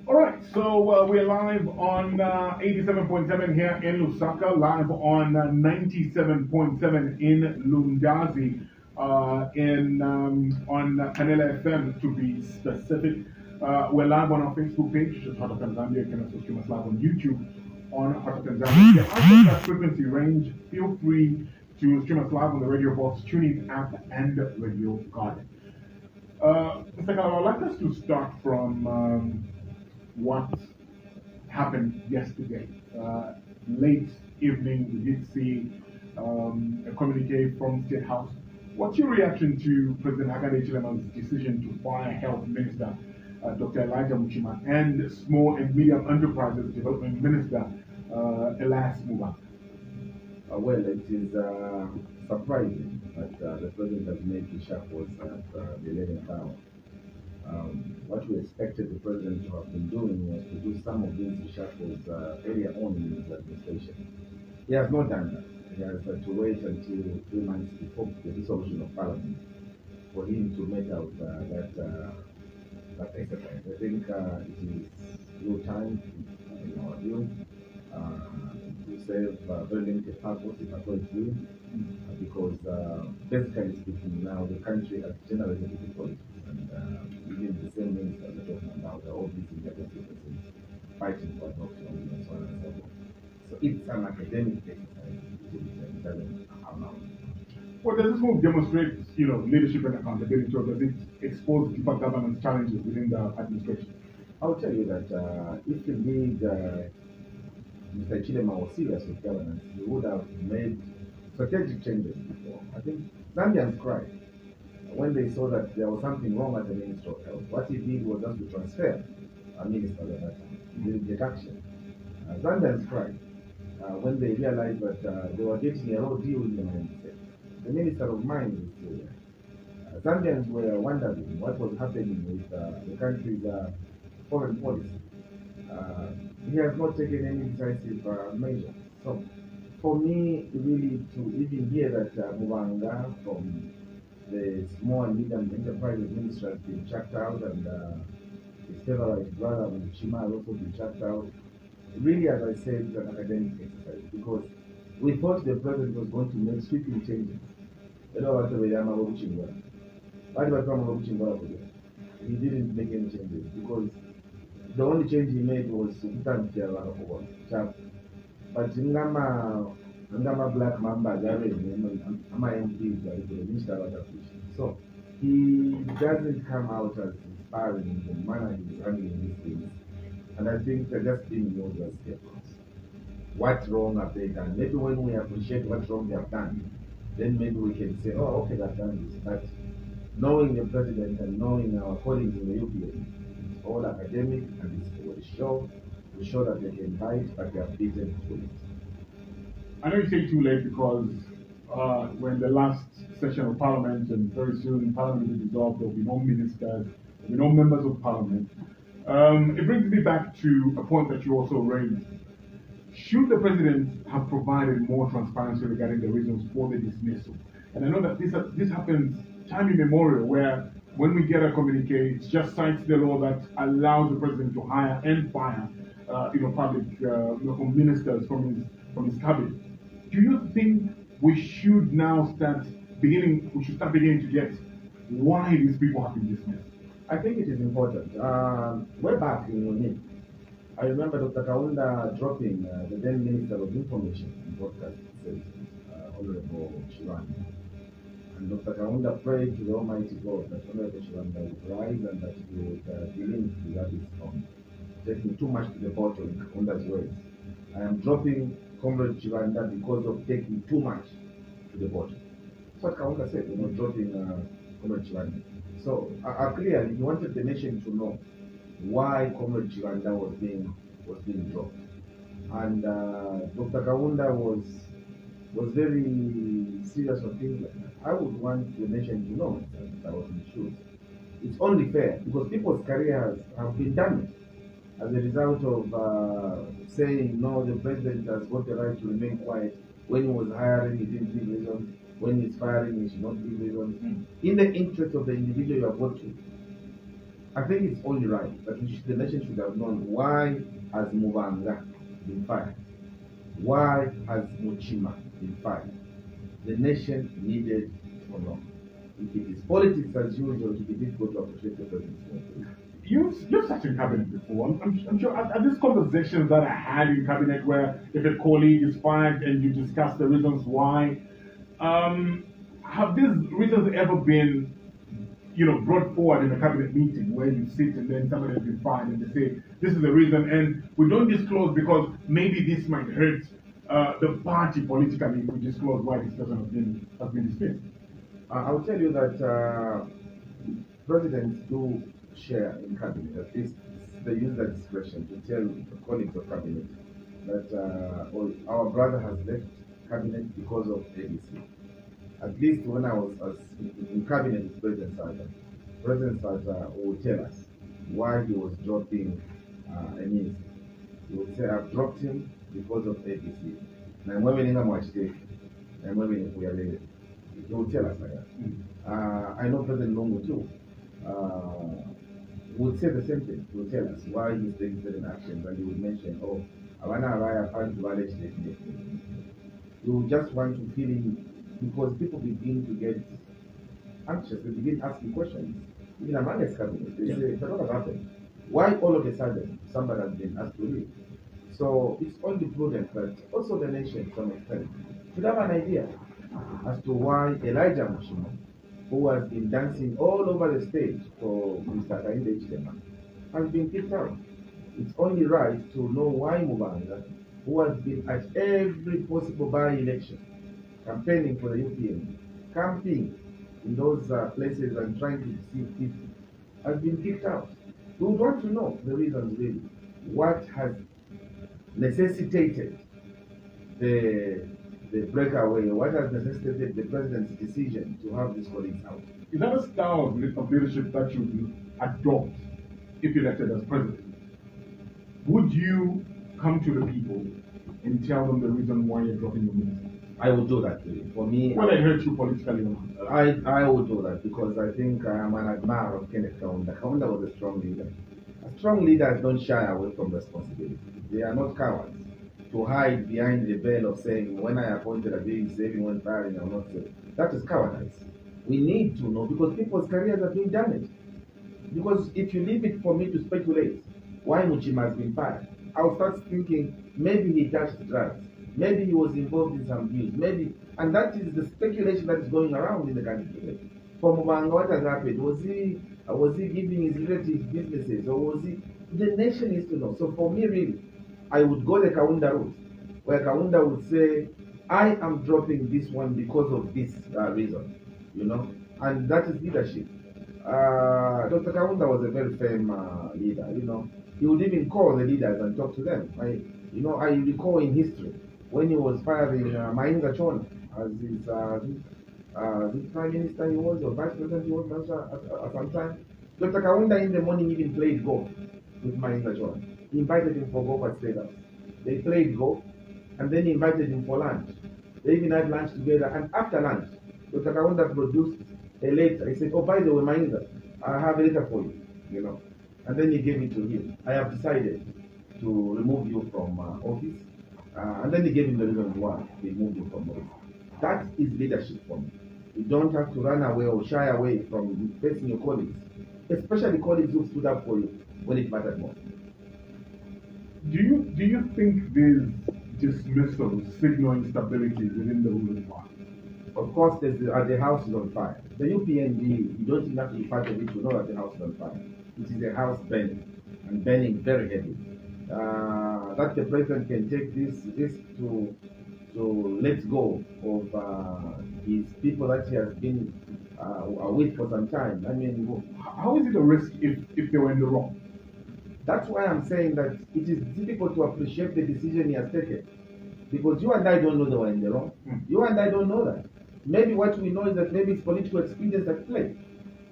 All right, so we're live on 87.7 here in Lusaka, live on 97.7 in Lundazi, on Canela FM to be specific. We're live on our Facebook page, just Heart of Tanzania. You can also stream us live on YouTube on Heart of Tanzania. If you're out of that frequency range, feel free to stream us live on the Radio Box, TuneIn app, and Radio Garden. Mr. Kalaba, I'd like us to start from what happened yesterday. Late evening, we did see a communique from State House. What's your reaction to President Hakainde Hichilema's decision to fire Health Minister Dr. Elijah Muchima and Small and Medium Enterprises Development Minister Elias Mubanga? Well, it is surprising that the president has made the shuffles at the 11th hour. What we expected the president to have been doing was to do some of these shuffles earlier on in his administration. He has not done that. He has to wait until 3 months before the dissolution of parliament for him to make out that exercise. I think it is low time in our view to serve very limited purpose if at all it's doing, because basically speaking now the country has generated difficulties and even the same ministers are talking about all these independencies fighting for adoption and so on and so forth. So it's an academic exercise. It doesn't amount. Well, does this move demonstrate, leadership and accountability, or does it expose deeper governance challenges within the administration? I'll tell you that if indeed Mr. Chilema was serious with governance, he would have made strategic changes before. I think Zambians cried when they saw that there was something wrong at the Ministry of Health. What he did was just to transfer a minister at that time. He didn't take action. Zambians cried when they realized that they were getting a raw deal in the mindset. The Minister of Mines is still there. Zambians were wondering what was happening with the country's foreign policy. He has not taken any decisive measure. So, for me, really, to even hear that Mubanga from the Small and Medium Enterprises Ministry has been chucked out and his favorite brother Muchima has also been chucked out, really, as I said, it's an academic exercise because we thought the president was going to make sweeping changes. He didn't make any changes because the only change he made was to but ngama black mamba so he doesn't come out as inspiring in the manner he's handling these things, and I think they're just being used as scapegoats. What wrong have they done? Maybe when we appreciate what wrong they have done, then maybe we can say, oh, okay, they've done this. But knowing the president and knowing our colleagues in the UPND, it's all academic and it's for the show. To show that they can bite, but they are beaten to it. I know you say too late because when the last session of Parliament, and very soon Parliament will be dissolved, there will be no ministers, there will be no members of Parliament. It brings me back to a point that you also raised. Should the president have provided more transparency regarding the reasons for the dismissal? And I know that this happens time immemorial, where when we get a communique, it just cites the law that allows the president to hire and fire, public ministers from his cabinet. Do you think we should now start beginning to get why these people have been dismissed? I think it is important. Way back in UNIP, I remember Dr. Kaunda dropping the then Minister of Information and Broadcast Services, Honorable Shivani. And Dr. Kaunda prayed to the Almighty God that Honorable Shivani would rise and that he would dealing with that is from taking too much to the bottle in Kaunda's words. I am dropping Comrade Chivanda because of taking too much to the bottle. That's what Kaunda said, dropping Comrade Chivanda. So clearly, he wanted the nation to know why Comrade Chivanda was being dropped. And Dr. Kaunda was very serious on things like that. I would want the nation to know that I was in shoes. It's only fair because people's careers have been damaged as a result of saying, no, the president has got the right to remain quiet. When he was hiring, he didn't give reasons. When he's firing, he should not give reasons. In the interest of the individual you have got to. I think it's only right that the nation should have known why has Mubanga been fired, why has Muchima been fired. The nation needed to know. If it is politics as usual, it will be difficult to appreciate the president's work. You've sat in cabinet before. I'm sure are these conversations that are had in cabinet where if a colleague is fired and you discuss the reasons why, have these reasons ever been, brought forward in a cabinet meeting where you sit and then somebody has been fired and they say this is the reason and we don't disclose because maybe this might hurt the party politically if we disclose why this person has been dismissed. I will tell you that presidents do share in cabinet. At least they use that discretion to tell the colleagues of cabinet that our brother has left cabinet because of ABC. At least when I was in cabinet with President Sata would tell us why he was dropping a minister. He would say, I've dropped him because of ABC. Now, when we watch this, and when we he would tell us like that. I know President Lungu too would say the same thing. He would tell us why he's taking certain actions, and he would mention, oh, I want to arrive at violate definition. You just want to feel in because people begin to get anxious, they begin asking questions. Even among us cabinet, they say, what has happened? Why all of a sudden somebody has been asked to leave? So it's only prudent that also the nation, to some extent, should have an idea as to why Elijah Muchima, who has been dancing all over the stage for Mr. Kainde Chilema, has been kicked out. It's only right to know why Mubanga, who has been at every possible by-election, campaigning for the UPND, camping in those places and trying to deceive people, has been kicked out. We would want to know the reasons really. What has necessitated the breakaway? What has necessitated the president's decision to have these colleagues out? Is that a style of leadership that you would adopt if elected as president? Would you come to the people and tell them the reason why you're dropping your minister? I would do that really. For me, well, I hurt you politically or not? I would do that because I think I am an admirer of Kenneth Kaunda. Kaunda was a strong leader. Strong leaders don't shy away from responsibility. They are not cowards to hide behind the veil of saying, when I appointed a being saving one firing, I will not say. That is cowardice. We need to know because people's careers are being damaged. Because if you leave it for me to speculate why Muchima has been fired, I'll start thinking maybe he touched drugs, maybe he was involved in some abuse, maybe, and that is the speculation that is going around in the country. For Mubanga, what has happened? Was he giving his relatives businesses, or was he? The nation needs to know. So for me, really, I would go the Kaunda route, where Kaunda would say, I am dropping this one because of this reason, and that is leadership. Dr. Kaunda was a very firm leader, He would even call the leaders and talk to them. I recall in history when he was firing Mainga Chona as his prime minister he was, or vice president he was at some time. Dr. Kaunda in the morning even played golf with Mainga Chona. He invited him for golf at State House. They played golf, and then he invited him for lunch. They even had lunch together, and after lunch, Dr. Kaunda produced a letter. He said, oh, by the way, Mainga, I have a letter for you, And then he gave it to him. I have decided to remove you from office. And then he gave him the reason why they moved you from office. That is leadership for me. You don't have to run away or shy away from facing your colleagues, especially colleagues who stood up for you when it mattered most. Do you think these dismissals signal instability within the ruling party? Of course, the house is on fire. The UPND, you don't even have to be part of it to know that the house is on fire. It is a house burning, and burning very heavy. That the president can take this risk to let go of his people that he has been with for some time. I mean, how is it a risk if they were in the wrong? That's why I'm saying that it is difficult to appreciate the decision he has taken. Because you and I don't know they were in the wrong. You and I don't know that. Maybe what we know is that maybe it's political expedience at play.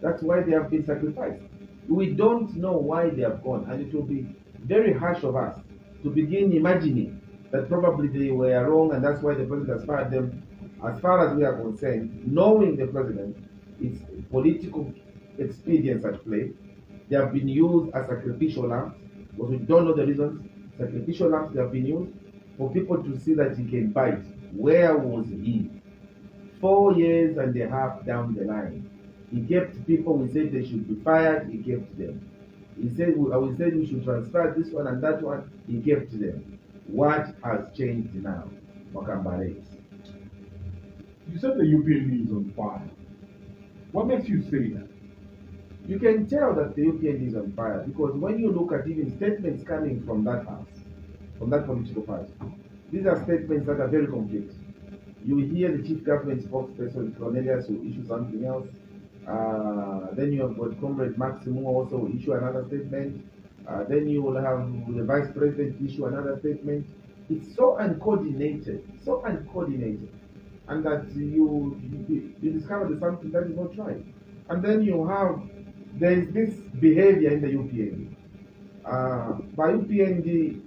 That's why they have been sacrificed. We don't know why they have gone, and it will be very harsh of us to begin imagining that probably they were wrong and that's why the president has fired them. As far as we are concerned, knowing the president, it's political expedience at play. They have been used as sacrificial lambs, but we don't know the reasons. Sacrificial lambs, they have been used for people to see that he can bite. Where was he? 4 years and a half down the line. He kept people, we said they should be fired, he kept them. We said we should transfer this one and that one, he kept them. What has changed now? Wakambare. You said the UPND is on fire. What makes you say that? You can tell that the UPND is on fire because when you look at even statements coming from that house, from that political party, these are statements that are very conflicting. You hear the chief government spokesperson Cornelius will issue something else. Then you have got Comrade Maximo also will issue another statement. Then you will have the vice president issue another statement. It's so uncoordinated, and that you discover that something that is not right. And then there is this behavior in the UPND. By UPND,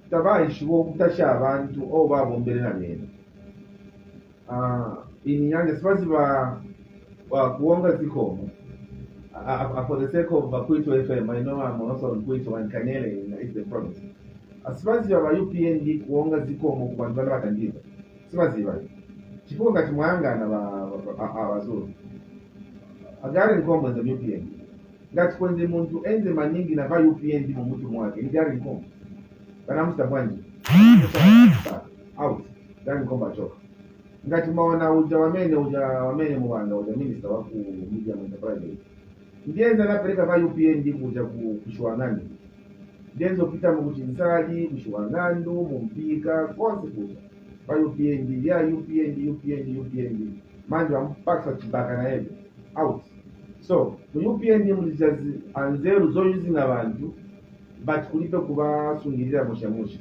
tabaishiwo kutasha abantu oba bombere na bene. Inyanja sibazi ba kuonga zikomo. For the sake of Bakuito FM, I know I'm also on Kuito and Kanele is the province. Sibazi ba UPND kuonga zikomo ku bantu batangiza. Sibazi ba. Chifuko ngati mwanga na abazuru. Agari nkombo za UPND. Ngati kwenye muntu enze maningi na ba UPND mu mutu mwake. Ni gari nkombo. Kana mstabwanji. Out. Gari nkombo achoka. Ngati maona uja wamene Mubanga uja minister wa ku media enterprise. Ndiyenza napeleka ba UPND kuja kushwangani. Ndiyenzo pita mu kuchinsali, kushwangandu, mumpika, konse kuja. Ba UPND, ya UPND. Manje wampaksa chibaka na ebe. Out. So, mu UPND mulijazi anzeru zo using abantu, but kulipe kuba sungirira mushamusha.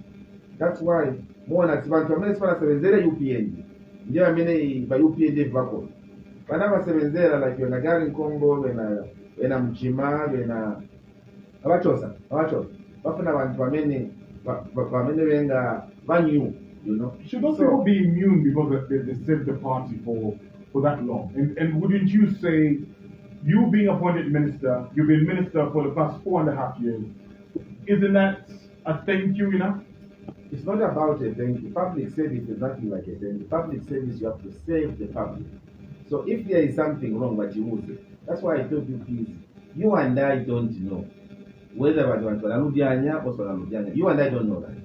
That's why, mwona tibantu wamene sipana sebenzele UPND. Ndiyo wamene ba UPND vako. Wanama sebenzela like wena Gari Nkombo, wena Muchima, wena abachosa. Wafuna bantu wamene wenga banyu. You know? Should those people be immune because they served the party for that long? And wouldn't you say, you being appointed minister, you've been minister for the past 4.5 years, isn't that a thank you enough? It's not about a thank you. Public service is nothing like a thank you. Public service, you have to save the public. So if there is something wrong, but you would say, that's why I told you, please, you and I don't know whether you and I don't know that.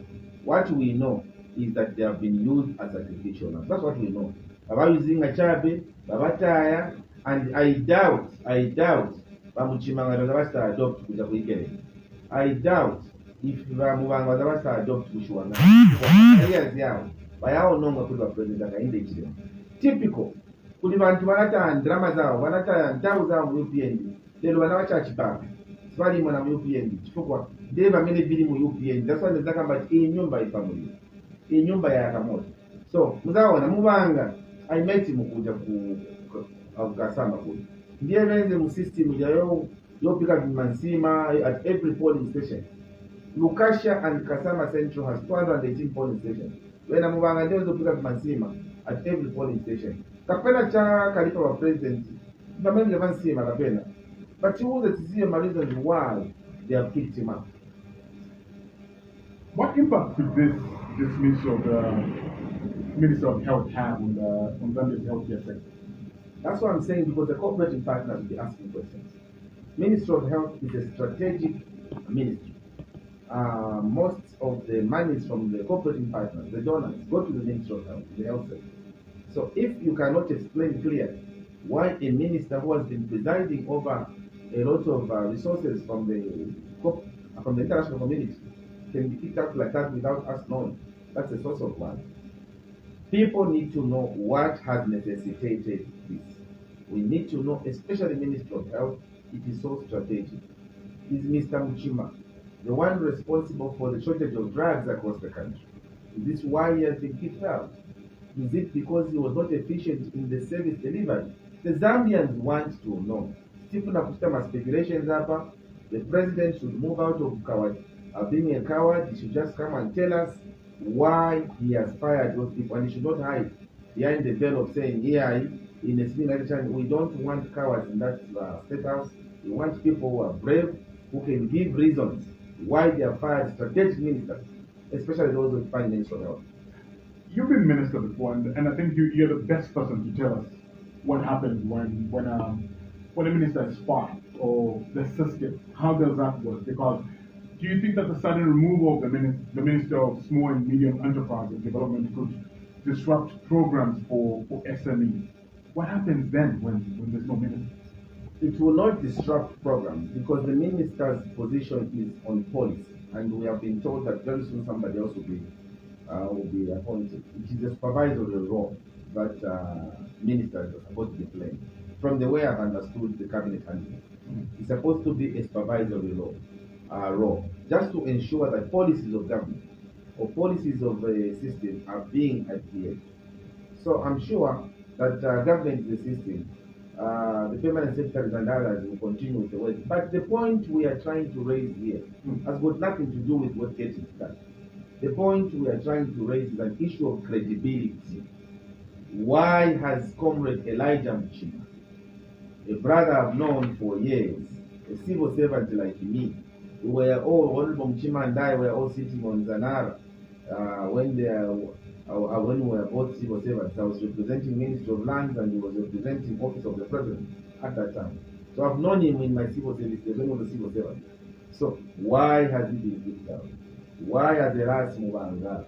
What we know is that they have been used as sacrificial lambs. That's what we know. Baba using a chabe, Baba taya, and I doubt, Bamuchima was adopt kuja kuikele. I doubt if Mubanga was adopt kushwana. Years yao, by our normal president in the typical. Kuli bantu wanata drama zao, wanata ndau zao UPND. Lelo wanawacha chipaka. Swali mwana UPND. Chifukwa, deva mene bili mu UPND. That's why nizaka mba nyumba ifamili. Nyumba ya kamoto. So, muzaona Mubanga, I met him kuja Kasamba kuli. Ndiye wenze mu system yo pick up Mansima at every polling station. Lukasha and Kasama Central has 218 polling stations. When Mubanga ndiye pick up Mansima at every polling station. Kapena cha Kalaba President, ndamenge Mansima kapena. But you will see a reason why they have kicked him out. What impact could this Minister of Health have on Zambia's healthcare sector? That's what I'm saying, because the cooperating partners will be asking questions. Ministry of Health is a strategic ministry. Most of the monies from the cooperating partners, the donors, go to the Ministry of Health, the health sector. So if you cannot explain clearly why a minister who has been presiding over a lot of resources from the international community can be kicked out like that without us knowing, that's a source of one. People need to know what has necessitated this. We need to know, especially Ministry of Health, it is so strategic. Is Mr. Muchima the one responsible for the shortage of drugs across the country? Is this why he has been kicked out? Is it because he was not efficient in the service delivery? The Zambians want to know. Stephen Akustama speculations hapa. The president should move out of being a coward. He should just come and tell us why he has fired those people, and he should not hide behind the veil of saying, yeah, in a similar situation, we don't want cowards in that state house. We want people who are brave, who can give reasons why they are fired strategic ministers, especially those with prime minister of health. You've been minister before, and I think you're the best person to tell us what happens when a minister is fired or the system. How does that work? Because do you think that the sudden removal of the Minister of Small and Medium Enterprise and Development could disrupt programs for SMEs? What happens then when there's no minister? It will not disrupt programs because the minister's position is on policy, and we have been told that very soon somebody else will be appointed. It is a supervisory role that ministers are supposed to be playing. From the way I've understood the cabinet handling, it's supposed to be a supervisory role, just to ensure that policies of government or policies of a system are being adhered. So I'm sure that government is the system. The permanent secretaries and others will continue with the work. But the point we are trying to raise here has got nothing to do with what gets it done. The point we are trying to raise is an issue of credibility. Why has Comrade Elijah Muchima, a brother I've known for years, a civil servant like me, we were all, Honorable Muchima and I were all sitting on Zanara when we were both civil servants. I was representing Ministry of Lands and he was representing Office of the President at that time. So I've known him in my civil service days when he was a civil servant. So why has he been kicked out? Why has Hon Mubanga,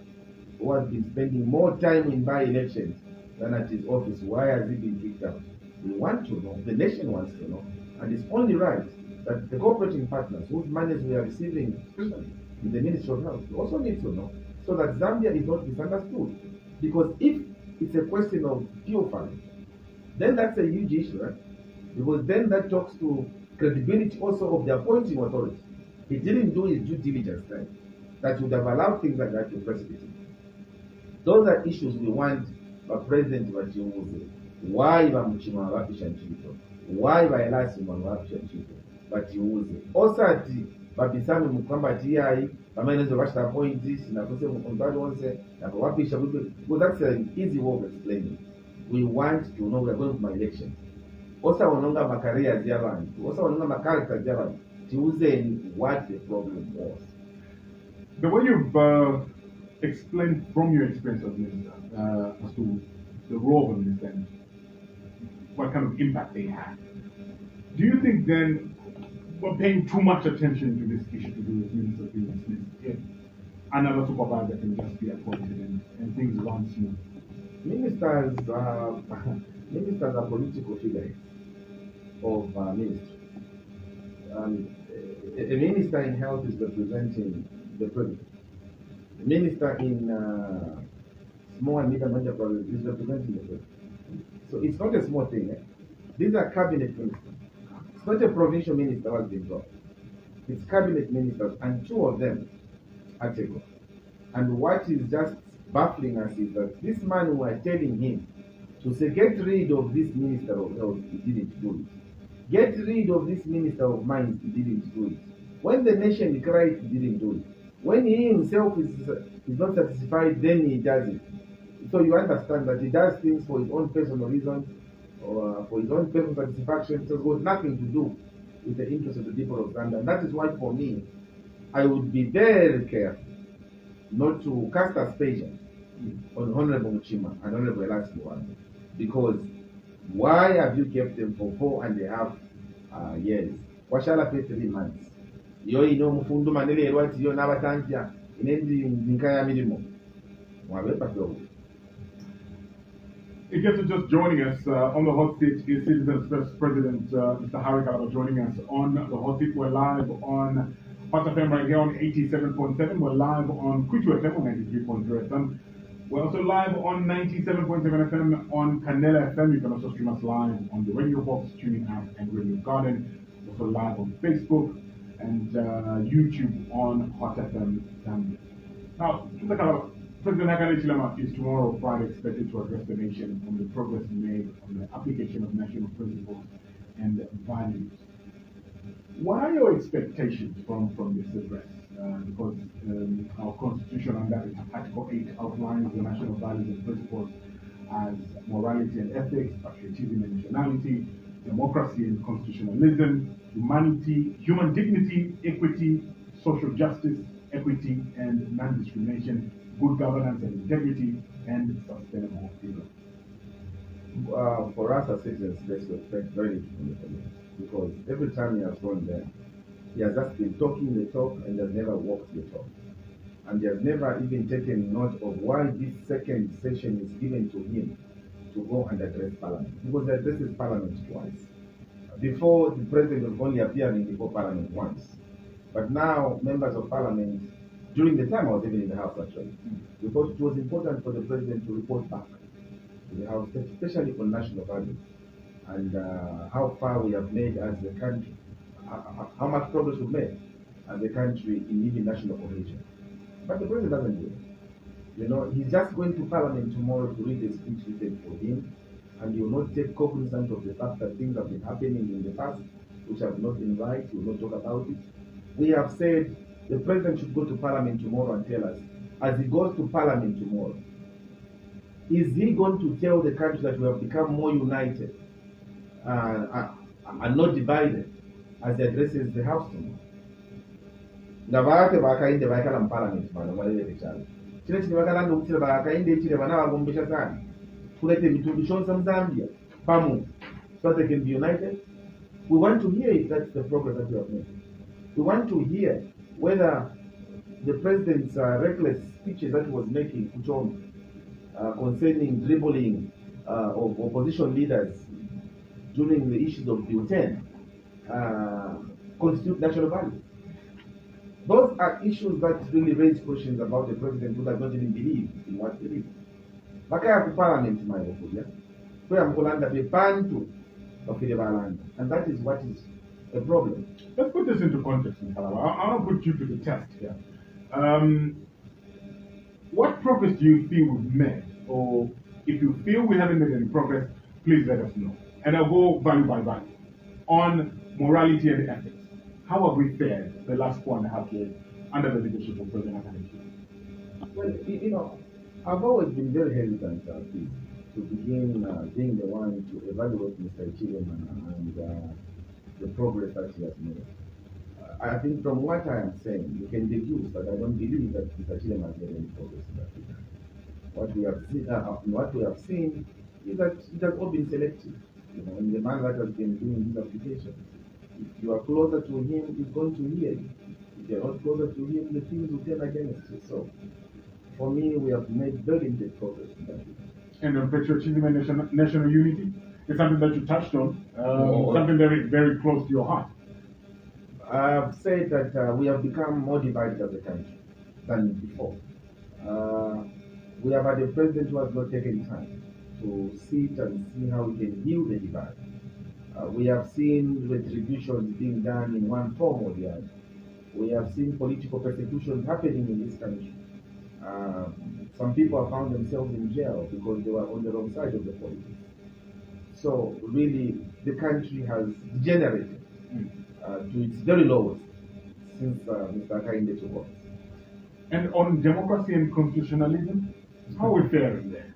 who has been spending more time in by-elections than at his office, why has he been kicked out? We want to know, the nation wants to know, and it's only right that the cooperating partners whose monies we are receiving, especially in the Ministry of Health, also need to know, so that Zambia is not misunderstood. Because if it's a question of pure funding, then that's a huge issue, right? Because then that talks to credibility also of the appointing authority. He didn't do his due diligence then. That would have allowed things like that to precipitate. Those are issues we want the President Vachimuze. Why Muchima Vapisha Nchito? Why Vailasi Vapisha Nchito? Vachimuze. Also at Babisami Mukamba TI, Pamenes of Vashta appointees, Nakose Mukumbadonse, Nakawapisha. Well, that's an easy way of explaining. We want to know we are going to my election. Also, Ononga Makaria Javan, also Ononga Makaraka Javan, choosing what the problem was. The way you've explained from your experience as minister as to the role of a minister and what kind of impact they had, do you think then we're paying too much attention to this issue to do with ministers being dismissed if another supervisor can just be appointed and things run smooth? Ministers are political figures of ministry. A minister in health is representing the president. The minister in small and medium enterprises is representing the president. So it's not a small thing. These are cabinet ministers. It's not a provincial minister who has been dropped. It's cabinet ministers, and two of them are taken. And what is just baffling us is that this man, we are telling him to say, get rid of this minister of health, he didn't do it. Get rid of this minister of mines, he didn't do it. When the nation cried, he didn't do it. When he himself is not satisfied, then he does it. So you understand that he does things for his own personal reasons or for his own personal satisfaction. So it's got nothing to do with the interest of the people of Zambia. And that is why, for me, I would be very careful not to cast aspersions on Honorable Muchima and Honorable Elijah Muchima, because why have you kept them for 4.5 years? What shall I pay 3 months? Yo ino mufundu manele wati yo nabatantia inendi nkaya milimo. In case of just joining us on the hot seat is Citizens First President Mr. Harry Kalaba joining us on the hot seat. We're live on Hot FM right here on 87.7. We're live on Kuchu FM on 93.0 FM. We're also live on 97.7 FM on Canela FM. You can also stream us live on the Radio Box, Tuning app, and Radio Garden. Also live on Facebook and YouTube on Hot FM Zambia. Now, Mr. Kalaba, President Hakainde Hichilema is tomorrow, Friday, expected to address the nation on the progress made on the application of national principles and values. What are your expectations from this address? Because our constitution under Article 8 outlines the national values and principles as morality and ethics, patriotism and nationality, democracy and constitutionalism, humanity, human dignity, equity, social justice, equity and non-discrimination, good governance and integrity, and sustainable development. For us as citizens, let's expect very little from the president, because every time he has gone there, he has just been talking the talk and has never walked the talk. And he has never even taken note of why this second session is given to him to go and address Parliament. Because he addresses Parliament twice. Before, the president was only appearing before Parliament once. But now, members of Parliament, during the time I was even in the House actually, we thought it was important for the president to report back to the House, especially on national values and how far we have made as a country, how much progress we've made as a country in leading national cohesion. But the president doesn't do it. You know, he's just going to Parliament tomorrow to read a speech written for him, and he will not take cognizance of the fact that things have been happening in the past which have not been right. He will not talk about it. We have said the president should go to Parliament tomorrow and tell us, as he goes to Parliament tomorrow, is he going to tell the country that we have become more united and not divided as he addresses the House tomorrow? Ngavate vakainde vaikala muparliament pano mwarevere chalo chine chine vakalanda kuti vakainde chire vana vagombesha sana kulete mitundu shonsa muzambia pamwe so they can be united. We want to hear if that's the progress that we have made. We want to hear whether the president's reckless speeches that he was making concerning dribbling of opposition leaders during the issues of Bill 10 constitute national value. Those are issues that really raise questions about the president who does not even believe in what he believes. Vakaya ku parliament maivokuya kuya mkulanda pepantu bafile balanda, and that is what is a problem. Let's put this into context, Kalaba. I want to put you to the test here. What progress do you feel we've made? Or if you feel we haven't made any progress, please let us know. And I'll go value by value. On morality and ethics, how have we fared the last 4.5 years under the leadership of President Kalaba? Well, you know, I've always been very hesitant to begin being the one to evaluate Mr. Chilema and the progress that he has made. I think from what I am saying, you can deduce that I don't believe that Mr. Chilema has made any progress in Africa. What we have seen is that it has all been selective. You know, in the man that has been doing these applications. If you are closer to him, he's going to hear you. If you are not closer to him, the things will turn against you. So, for me, we have made very limited progress in that. And on patriotism and national unity is something that you touched on, something very, very close to your heart. I've said that we have become more divided as a country than before. We have had a president who has not taken time to sit and see how we can heal the divide. We have seen retributions being done in one form or the other. We have seen political persecutions happening in this country. Some people have found themselves in jail because they were on the wrong side of the politics. So really, the country has degenerated to its very lowest since Mr. Kainde took office. And on democracy and constitutionalism, how are we faring there?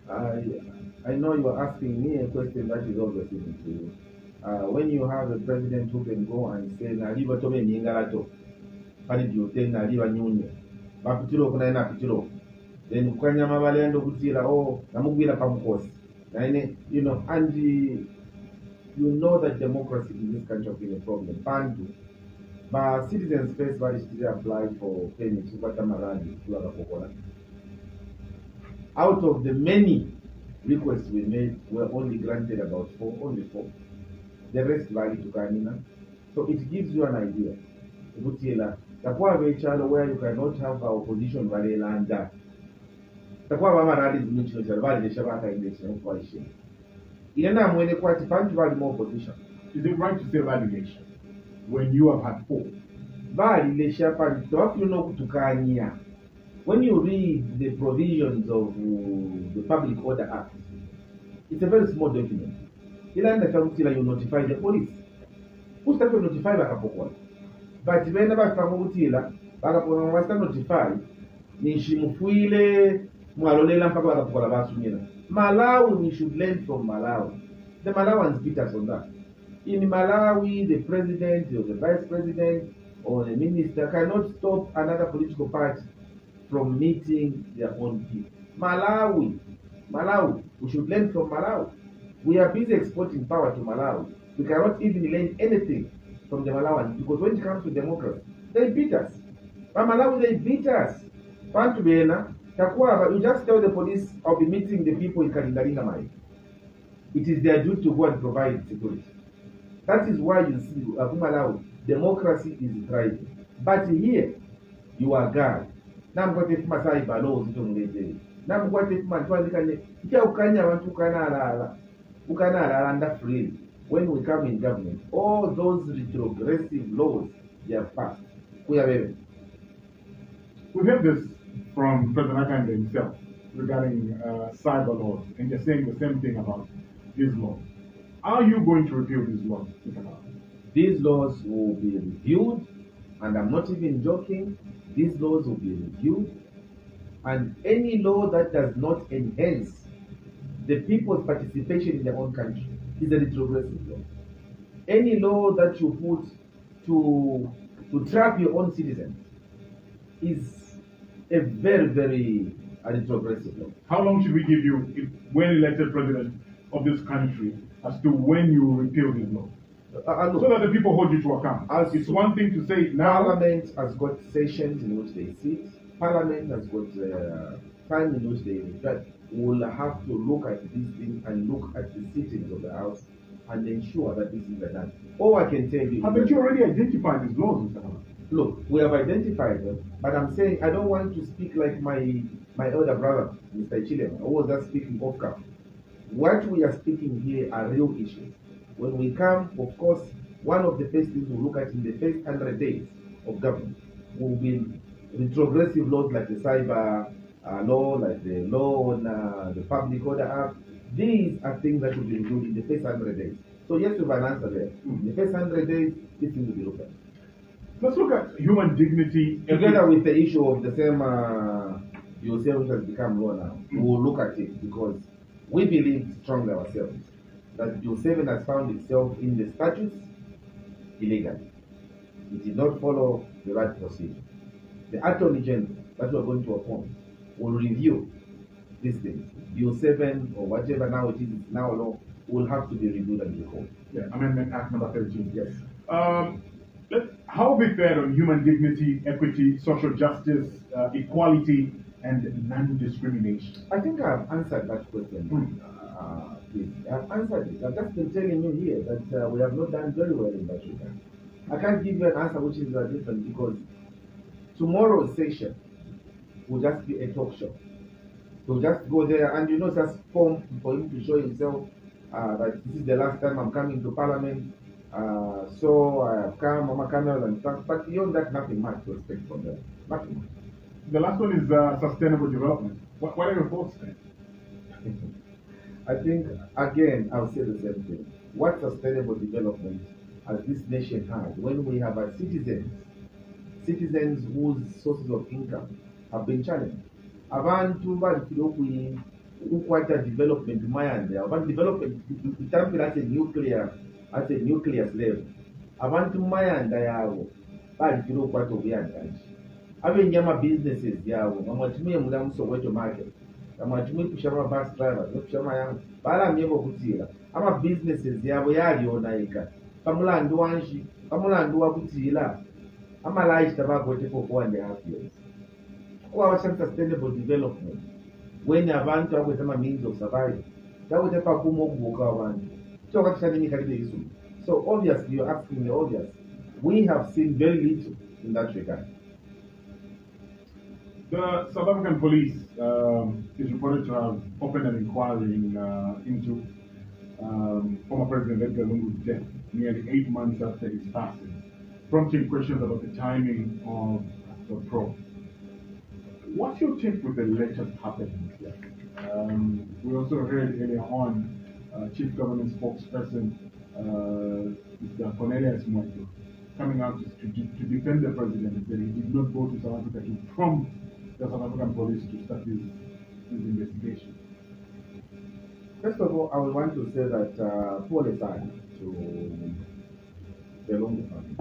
I know you are asking me a question that is always given to you. When you have a president who can go and say, "Naliba tobe nyingalato, pali diote naliba nyunye, bapitiro kuna ina pitiro," then kwanyama balendo kutira, "Oh, namugwira pamukosi," you know, and you know that democracy in this country has been a problem. Bantu, but citizens first body still apply for permits to Batamarani to Agapokola. Out of the many requests we made, were only granted about only four. The rest valid to Kanina. So it gives you an idea. Where you cannot have our opposition valley land that. More opposition. Is it right to say validation when you have had four? When you read the provisions of the Public Order Act, it's a very small document. You notify the police. Who's going to notify Bakapokola? But whenever Kamutila, Bakapokola was notified, Nishimufuile, Mwalolela Mpaka Bakapokola Basumina. Malawi, we should learn from Malawi. The Malawans beat us on that. In Malawi, the president or the vice president or the minister cannot stop another political party from meeting their own people. Malawi, we should learn from Malawi. We are busy exporting power to Malawi. We cannot even learn anything from the Malawans because when it comes to democracy, they beat us. But Malawi, they beat us. Pantubena, Takwaba, you just tell the police, I'll be meeting the people in Kalindalinga Mai. It is their duty to go and provide security. That is why you see, Malawi, democracy is thriving. But here, you are God. Namkwate Masai Balo, Zitomulete. Namkwate Mantwandikane, Ukanya, Ukanala, under free. When we come in government, all those retrogressive laws, they are passed. We are very. We've heard this from President Akande himself regarding cyber laws, and you're saying the same thing about these laws. Are you going to repeal these laws, Mr. Kalaba? These laws will be reviewed, and I'm not even joking. These laws will be reviewed, and any law that does not enhance the people's participation in their own country is a retrogressive law. Any law that you put to trap your own citizens is a very, very retrogressive law. How long should we give you, when elected president of this country, as to when you will repeal these laws? So that the people hold you to account. It's one thing to say now. Parliament has got sessions in which they sit. Parliament has got time in which they reflect. We will have to look at these things and look at the sittings of the House and ensure that these things are done. All I can tell you. Haven't you already identified these laws, Mr. Kalaba? Look, we have identified them, but I'm saying I don't want to speak like my elder brother, Mr. Chilema, who was just speaking off camera. What we are speaking here are real issues. When we come, of course, one of the first things we'll look at in the first 100 days of government will be retrogressive laws like the cyber law, like the law on the Public Order Act. These are things that will be reviewed in the first 100 days. So yes, we have an answer there. In the first 100 days, these things will be looked at. Let's look at human dignity. Together with the issue of the same, you say which has become law now, we will look at it because we believe strongly ourselves that Bill 7 has found itself in the statutes illegally. It did not follow the right procedure. The Attorney General that we are going to appoint will review these things. Bill 7 or whatever now it is now law will have to be reviewed and recalled. Yeah, Amendment Act number 13. Yes. How be fair on human dignity, equity, social justice, equality, and non-discrimination? I think I have answered that question. I have answered it. I've just been telling you here that we have not done very well in that regard. I can't give you an answer which is different because tomorrow's session will just be a talk show. He'll just go there and just form for him to show himself that this is the last time I'm coming to Parliament. So I have come, Mama cameras and stuff. But beyond that, nothing much to expect from them. Nothing much. The last one is sustainable development. What are your thoughts there? I think, again, I'll say the same thing. What sustainable development has this nation had when we have citizens whose sources of income have been challenged? Abantu bali ukwata development mayande abantu development itambira at a nuclear level abantu mayanda yabo bali ukwata obuyandanje abenyama businesses yabo ngamwatumye mulamuso weto market ngamwatumye kushama bus drivers kushama yangu balamyeko kutira ama businesses yabo yalionayika pamulandu wanshi pamulandu wakutira ama life tabagote for 4.5 years. Our sustainable development when abantu akwetama means of survival takuti pakumo kubuka abantu chokatishani kalibe isu. So obviously you're asking the obvious. We have seen very little in that regard. The South African police is reported to have opened an inquiry into former President Edgar Lungu's death nearly 8 months after his passing, prompting questions about the timing of the probe. What's your take with the latest happenings here? We also heard earlier on Chief Government Spokesperson Mr. Hon Elijah Muchima coming out to defend the president that he did not go to South Africa to prompt the South African police to start this investigation. First of all, I would want to say that Paul aside to to the Lungu family.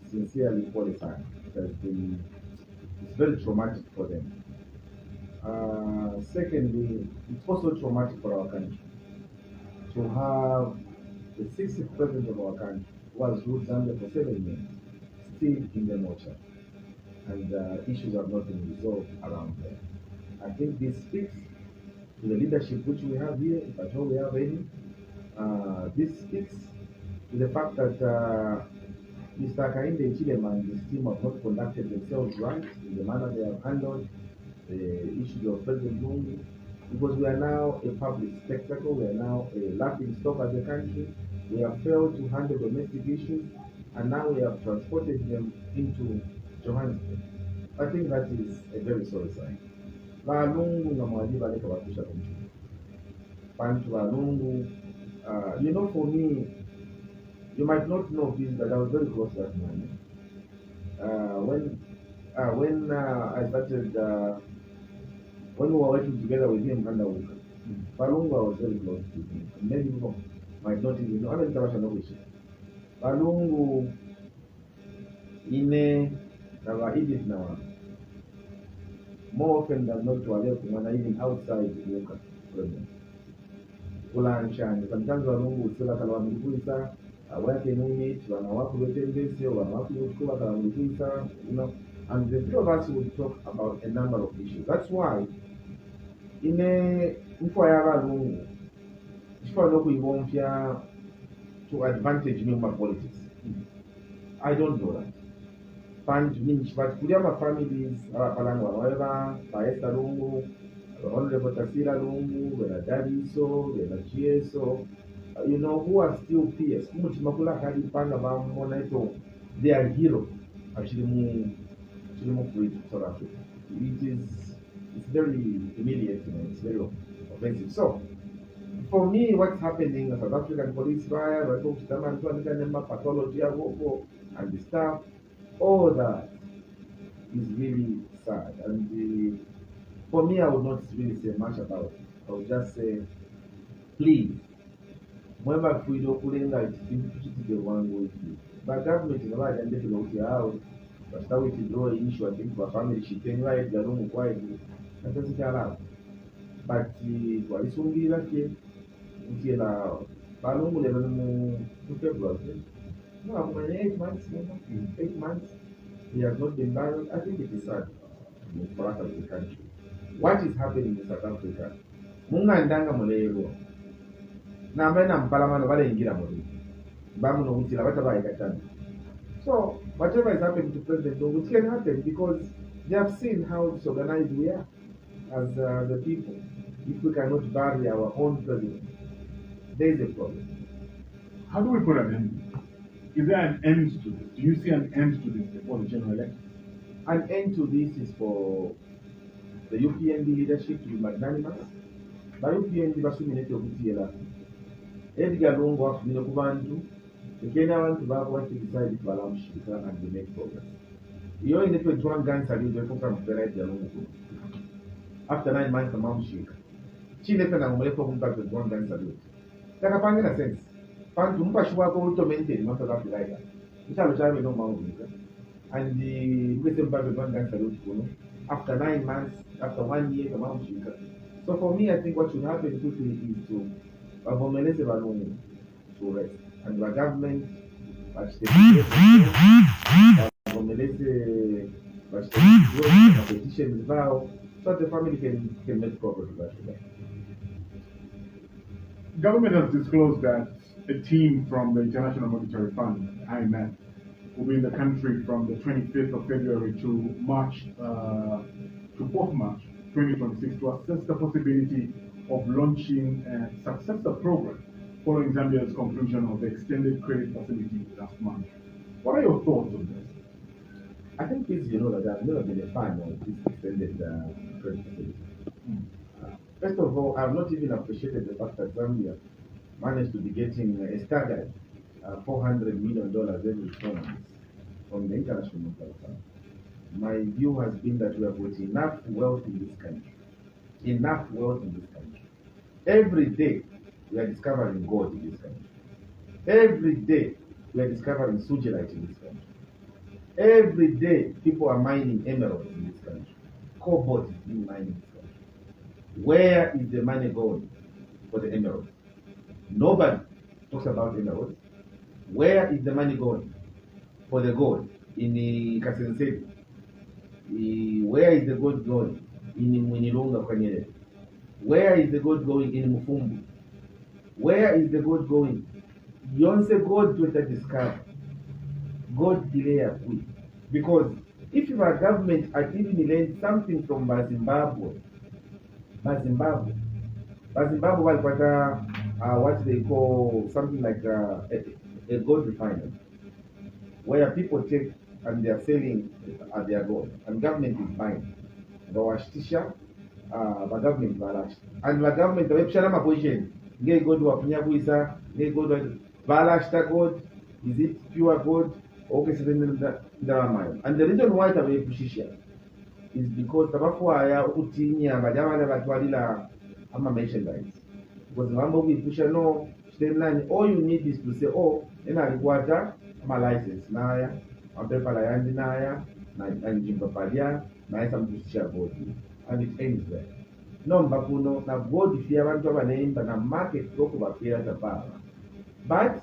Sincerely, qualified. It has been it's very traumatic for them. Secondly, it's also traumatic for our country to have the 60th president of our country who has ruled Zambia for 7 years still in the mortuary, and issues have not been resolved around there. I think this speaks to the leadership which we have here, if at all we have any. This speaks to the fact that Mr. Kainde Chilema and his team have not conducted themselves right in the manner they have handled the issues of President Lungu, because we are now a public spectacle, we are now a laughing stock as a country. We have failed to handle domestic issues, and now we have transported them into Johannesburg. I think that is a very sorry sign. Valungu na mwalimu alikawakusha kumchuma. Bantu Valungu, for me, you might not know this, but I was very close that morning. When I started, when we were working together with him under Wuka, Valungu, I was very close to him. And many people might not even know. I don't know Valungu, Ine, Nava Edith now. More often than not, to Aleko, even outside Wuka program. Sometimes Walungu would say that Kalaba awake unit, wanawake wetembeze, wanawake kuchukua Kalaba, and the three of us would talk about a number of issues. That's why in a Walungu, to advantage Nyuma politics. I don't know that. But Kuriama families, whatever, Paesta Lungu, Honorable Tasira Lungu, Wena Dadiso, Wena Chieso, who are still peers. Kumuchimakula Kadi Panga Monaito, they are heroes. Actually, South Africa. It's very humiliating, it's very offensive. So, for me, what's happening in South African police trial, pathology, and the stuff, all that is really sad. And for me, I would not really say much about it. I would just say, please, whoever Fredo Kulenga is the one with you. But government is not and they go out. But start with the draw issue, I think for family, she can write the room quietly. That doesn't allow. But what is only like until Balungu level to February. No, I'm 8 months, 8 months. He has not been married. I think it is sad for us as a country. What is happening in South Africa? Munga ndanga mulero. Na mbena mpalamano bale ingira muri. Bamu no utila bataba ikatana. So whatever is happening to President Lungu, it can happen because they have seen how disorganized we are as the people. If we cannot bury our own president, there is a problem. How do we put an end? Is there an end to this? Do you see an end to this before the general election? An end to this is for the UPND leadership to be magnanimous. By UPND, basuminete okutiela. Edgar Lungu afumile kubantu. Kenya want to have what to decide if Balam Shika and we make progress. You only need to join guns and you will come to the Lungu. After 9 months, the mom Shika. She never na umele come back to join guns and you. Takapanga na sense. Pan tumpa shuwa ko to maintain not to have like. Mchalo chawe no mawu. And the wisdom back to join guns and you. After 9 months, after 1 year, the mom Shika. So for me, I think what should happen quickly is to abominate Balungu to rest. And the government, competition is now, so the family can make progress with that. Government has disclosed that a team from the International Monetary Fund, IMF, will be in the country from the 25th of February to March, to 4th March 2026 to assess the possibility of launching a successor program following Zambia's conclusion of the extended credit facility last month. What are your thoughts on this? I think it's, that I've never been a fan of this extended credit facility. First of all, I've not even appreciated the fact that Zambia managed to be getting a staggered $400 million every 4 months from the International Monetary Fund. My view has been that we have got enough wealth in this country. Enough wealth in this country. Every day, we are discovering gold in this country. Every day we are discovering sugilite in this country. Every day people are mining emeralds in this country. Cobalt is being mined in this country. Where is the money going for the emeralds? Nobody talks about emeralds. Where is the money going for the gold in the Kasensedi? Where is the gold going in Mwinilunga Kwanyere? Where is the gold going in Mufumbu? Where is the gold going? Yonse gold to discover. God delay a quick. Because if your government had even learned something from Zimbabwe walipata what they call something like a gold refinery, where people take and they are selling their gold, and government is buying. Ngawashitisha the government balash, and the government wepshana maposition ngeke gold wafunya kuisa ngeke gold balashta gold. Is it pure gold? Okay, so then and the reason why they pushisha is because tabafwaya ukutinya bajabana batwalila ama merchandise. Because mambo ukipusha no shtenani, all you need is to say, oh, ena alikwata ama license naya mapepa la yandi naya na njimba padia na esa mkushisha bodi, and it ends there. No mbakuno na bodi fia bantu abaneimba na market loko bapira tabala. But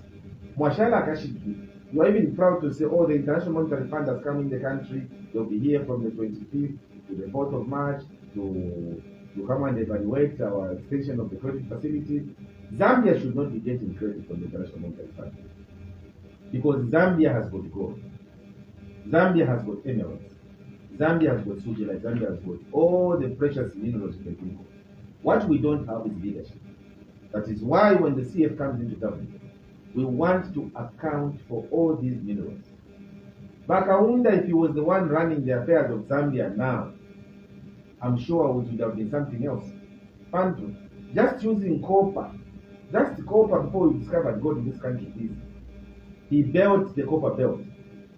mwashala akashiki, you are even proud to say, oh, the International Monetary Fund has come in the country. They'll be here from the 25th to the 4th of March to come and evaluate our extension of the credit facility. Zambia should not be getting credit from the International Monetary Fund, because Zambia has got gold, Zambia has got emeralds, Zambia has got sugilite, Zambia has got all the precious minerals in the people. What we don't have is leadership. That is why when the CF comes into government, we want to account for all these minerals. Bakaunda, if he was the one running the affairs of Zambia now, I'm sure it would have been something else. Pantu, just using copper, just copper before we discovered gold in this country, please. He built the copper belt.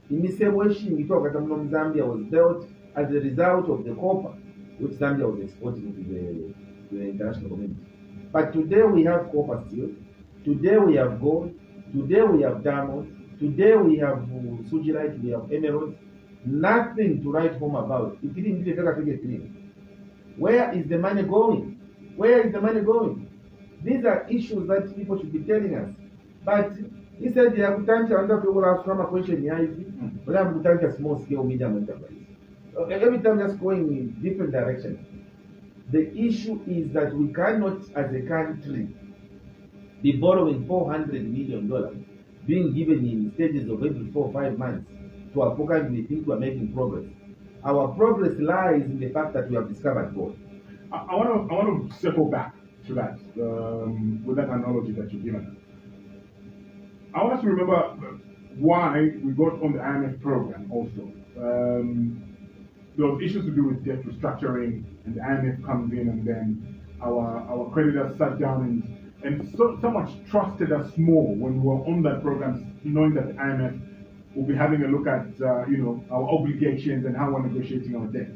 In the same way, Zambia was built as a result of the copper which Zambia was exporting to the international community. But today we have copper still. Today we have gold. Today we have diamonds. Today we have sugilite, we have emeralds. Nothing to write home about. It didn't take a clean. Where is the money going? Where is the money going? These are issues that people should be telling us. But he said, "Yeah, people ask from a question, but I'm small scale medium enterprise." Every time just going in different directions. The issue is that we cannot, as a country, be borrowing $400 million, being given in stages of every 4 or 5 months to a pocket. We think we are making progress. Our progress lies in the fact that we have discovered gold. I want to circle back to that with that analogy that you've given us. I want us to remember why we got on the IMF program also. There was issues to do with debt restructuring, and the IMF comes in, and then our creditors sat down and so much trusted us more when we were on that program, knowing that the IMF will be having a look at our obligations and how we're negotiating our debt.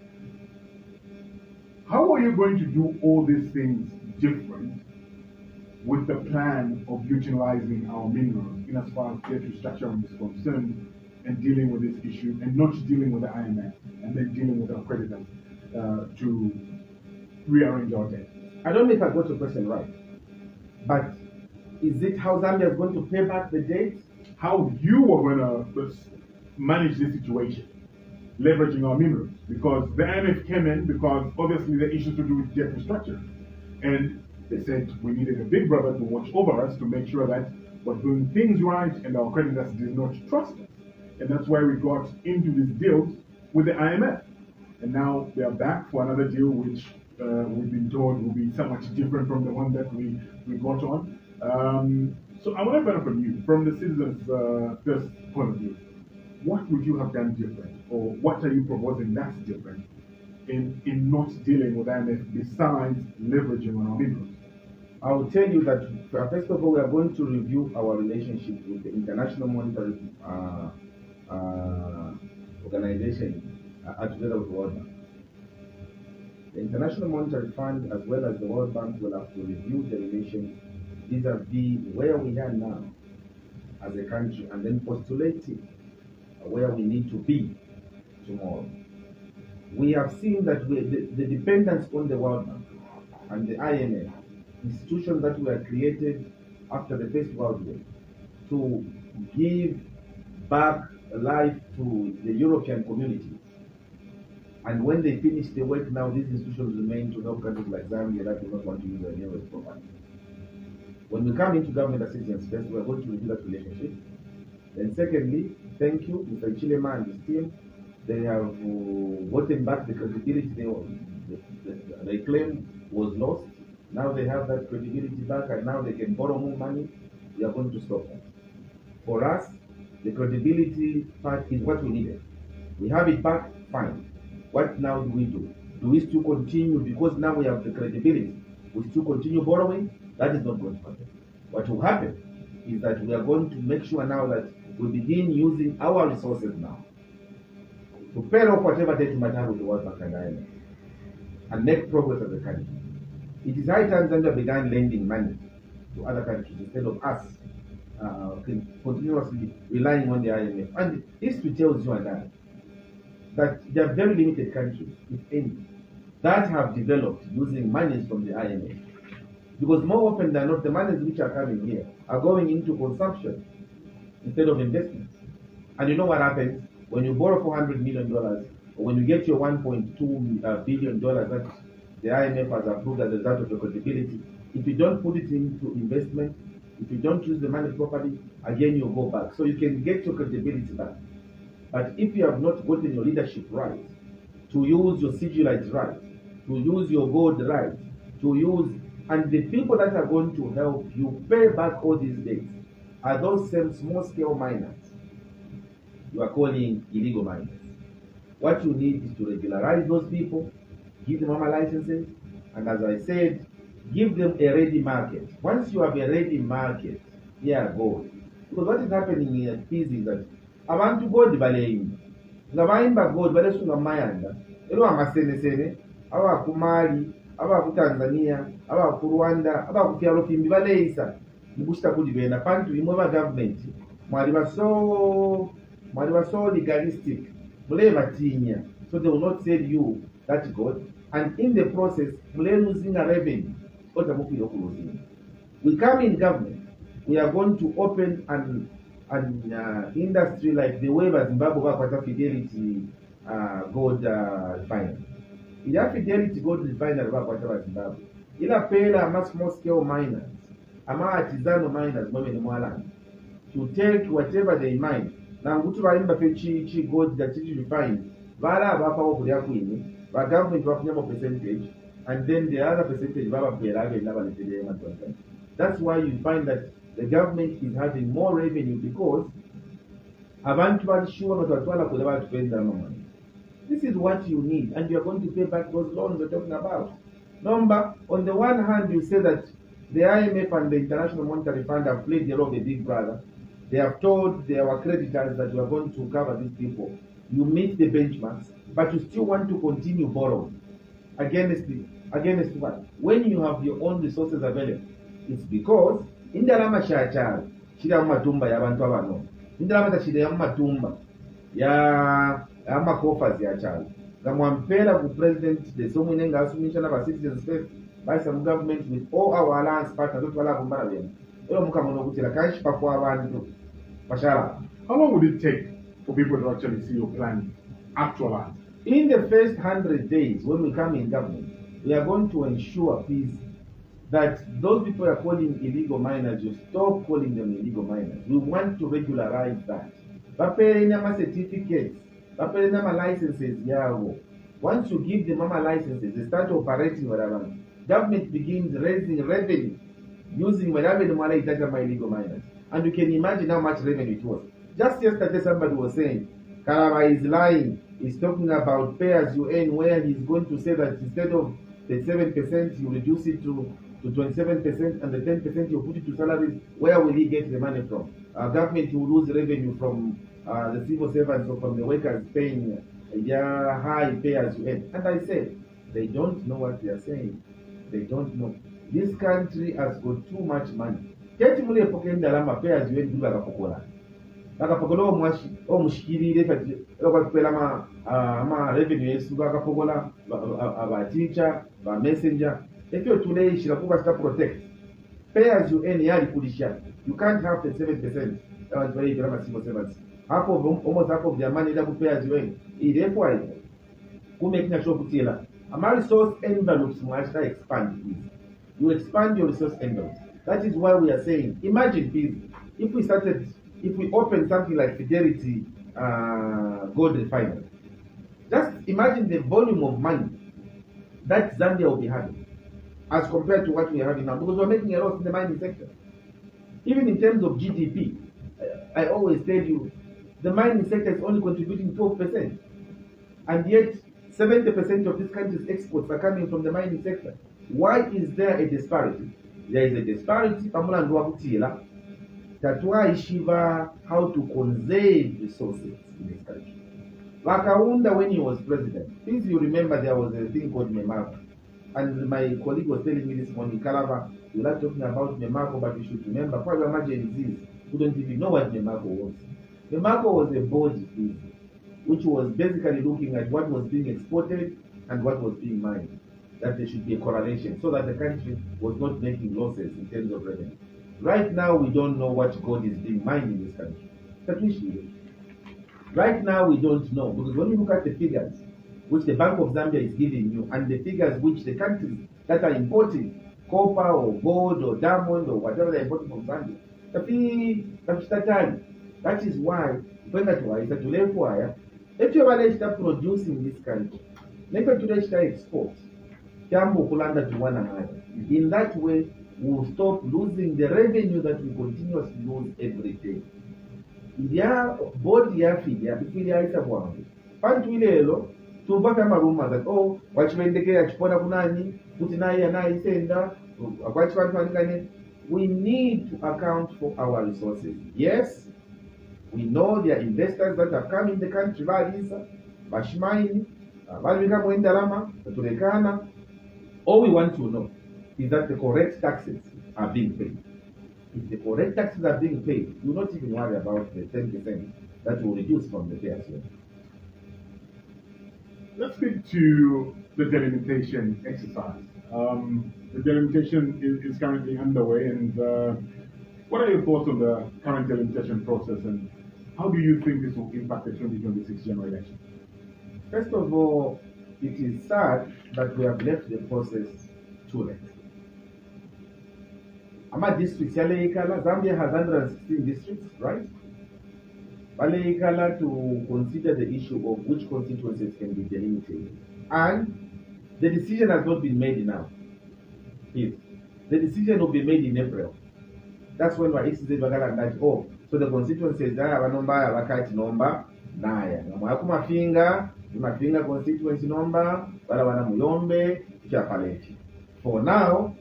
How are you going to do all these things different with the plan of utilizing our minerals in as far as debt restructuring is concerned, and dealing with this issue, and not dealing with the IMF, and then dealing with our creditors to rearrange our debt? I don't know if I got your question right, but is it how Zambia is going to pay back the debt? How you are going to manage this situation, leveraging our minerals? Because the IMF came in because obviously the issues to do with debt restructuring, and they said we needed a big brother to watch over us to make sure that we're doing things right and our creditors did not trust us. And that's why we got into these deals with the IMF. And now they are back for another deal, which we've been told will be somewhat different from the one that we got on. So I want to find out from you, from the citizens' first point of view, what would you have done different, or what are you proposing that's different in not dealing with IMF besides leveraging on our minerals? I will tell you that first of all, we are going to review our relationship with the International Monetary Organization together with the World Bank. The International Monetary Fund as well as the World Bank will have to review the relations vis-a-vis where we are now as a country and then postulating where we need to be tomorrow. We have seen that the dependence on the World Bank and the IMF, institutions that were created after the First World War to give back life to the European community. And when they finish the work now, these institutions remain to help countries like Zambia that do not want to use their neighbors properly. When we come into government assistance, first, we're going to review that relationship. Then secondly, thank you, Mr. Chilema and his team. They have gotten back the credibility they claim was lost. Now they have that credibility back and now they can borrow more money. We are going to stop that. For us, the credibility part is what we needed. We have it back, fine. What now do we do? Do we still continue, because now we have the credibility, we still continue borrowing? That is not going to happen. What will happen is that we are going to make sure now that we begin using our resources now to pay off whatever debt we might have with the World Bank and IMF and make progress as a country. It is high time Zambia began lending money to other countries instead of us continuously relying on the IMF. And history tells you and I that there are very limited countries, if any, that have developed using monies from the IMF. Because more often than not, the monies which are coming here are going into consumption instead of investment. And you know what happens when you borrow $400 million, or when you get your $1.2 billion that the IMF has approved as a result of your credibility, if you don't put it into investment, if you don't use the money properly, again you go back. So you can get your credibility back. But if you have not gotten your leadership right, to use your sigilites right, to use your gold right, to use, and the people that are going to help you pay back all these debts are those same small-scale miners you are calling illegal miners. What you need is to regularize those people, give them mama licenses, and as I said, give them a ready market. Once you have a ready market, here gold. Because what is happening here is that abantu gold balayimba nga bayimba gold balesunga mayanda ero amasenesene aba ku Mali, aba ku Tanzania, aba ku Rwanda, aba ku kyalo fimbi baleisa mukushita kudibenda pantu imwe ba government mwali baso legalistic mule batinya, so they will not sell you that gold, and in the process mule losing a revenue. We come in government, we are going to open an industry like the way Zimbabwe got Fidelity gold refinery. Ila Fidelity gold refinery bakwata Zimbabwe. Ila pela ama small scale miners, ama artisanal miners mwe ni mwalanga to take whatever they mine. Na ngutu baimba fe chi gold that is refined. Bala bapa okulya kwini, ba government bafunya mo percentage, and then the other percentage baba pela ge naba letele matwaka. That's why you find that the government is having more revenue because abantu balishuwa batwala kule batupenda money. This is what you need, and you are going to pay back those loans we're talking about. Number, on the one hand, you say that the IMF and the International Monetary Fund have played the role of a big brother. They have told our creditors that you are going to cover these people. You meet the benchmarks, but you still want to continue borrowing. Against what? When you have your own resources available, it's because indalama shachara shira matumba ya bantu abano. Indalama tashira ya matumba ya amakofas ya chala. Ngamwampela ku president the somune ngasumisha na citizens first by some government with all our alliance partners that wala kumbara bene. Ero mukamono kutira kashi pakwa abantu. Mashallah. How long would it take for people to actually see your plan actualized? In the first 100 days, when we come in government, we are going to ensure, please, that those people are calling illegal miners, you stop calling them illegal miners. We want to regularize that. Baperenama certificates, baperenama licenses, yawo. Once you give them licenses, they start operating whatever. Government begins raising revenue using whatever the money is illegal miners. And you can imagine how much revenue it was. Just yesterday, somebody was saying, Kalaba is lying. He's talking about pay as you earn, where he's going to say that instead of the 7%, you reduce it to 27%, and the 10% you put it to salaries. Where will he get the money from? Government will lose revenue from the civil servants or from the workers paying their high pay as you earn. And I said, they don't know what they are saying. They don't know. This country has got too much money. Keti mule poke ndalama payers UN bill akapokola omushikirire kati okupela ama revenue yesu akapokola aba teacher ba messenger efyo tuleishira kuba sta protect payers UN yali kulisha. You can't have the 7% that was very drama civil servants almost half of their money that payers UN ilefwa kumekina sure kutila ama resource envelopes must expand please. You expand your resource envelopes. That is why we are saying, imagine please, if we open something like Fidelity Gold Refinery, just imagine the volume of money that Zambia will be having as compared to what we are having now, because we're making a loss in the mining sector. Even in terms of GDP, I always tell you, the mining sector is only contributing 12%, and yet 70% of this country's exports are coming from the mining sector. Why is there a disparity? There is a disparity. That's why Shiva how to conserve resources in this country. Wakaunda, when he was president, please you remember there was a thing called Memako. And my colleague was telling me this morning, Kalaba, you like talking about Memako, but you should remember, probably emergencies who don't even know what Memako was. Memako was a body which was basically looking at what was being exported and what was being mined. That there should be a correlation so that the country was not making losses in terms of revenue. Right now, we don't know what gold is being mined in this country. Right now, we don't know, because when you look at the figures which the Bank of Zambia is giving you and the figures which the countries that are importing copper or gold or diamond or whatever they're importing from Zambia, that is why, if you are start producing this country, make it start export. To one another. In that way, we'll stop losing the revenue that we continuously lose every day. Body ya filia, ifilia isa bwangu. Pantu ilelo, tubaka maruma that, oh, wachimendeke ya chipona kunani, kutinai ya nai senda, we need to account for our resources. Yes, we know there are investors that have come in the country, Bashimaini, Balvika Mwendalama, Turekana. All we want to know is that the correct taxes are being paid. If the correct taxes are being paid, you will not even worry about the 10% that will reduce from the payers. Let's speak to the delimitation exercise. The delimitation is currently underway, and what are your thoughts on the current delimitation process, and how do you think this will impact the 2026 general election? First of all, it is sad that we have left the process too late. Ama districts, Zambia has 116 districts, right? To consider the issue of which constituencies can be delimited. And the decision has not been made now. Please. The decision will be made in April. That's when we so the constituencies are number naya. Mafinga constituency number, Muyombe, Chapaleti. For now,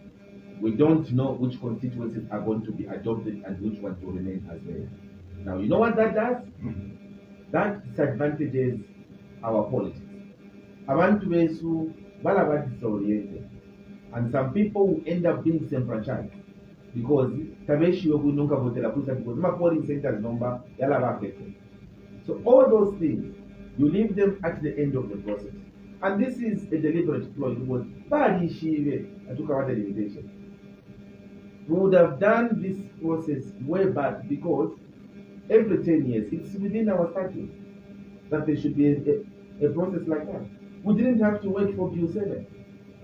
we don't know which constituencies are going to be adopted and which ones will remain as well. Now, you know what that does? That disadvantages our politics. Disoriented. And some people will end up being disenfranchised because my polling centers number, so all those things, you leave them at the end of the process. And this is a deliberate ploy because I took our delimitation. We would have done this process way back because every 10 years, it's within our statute that there should be a process like that. We didn't have to wait for Bill 7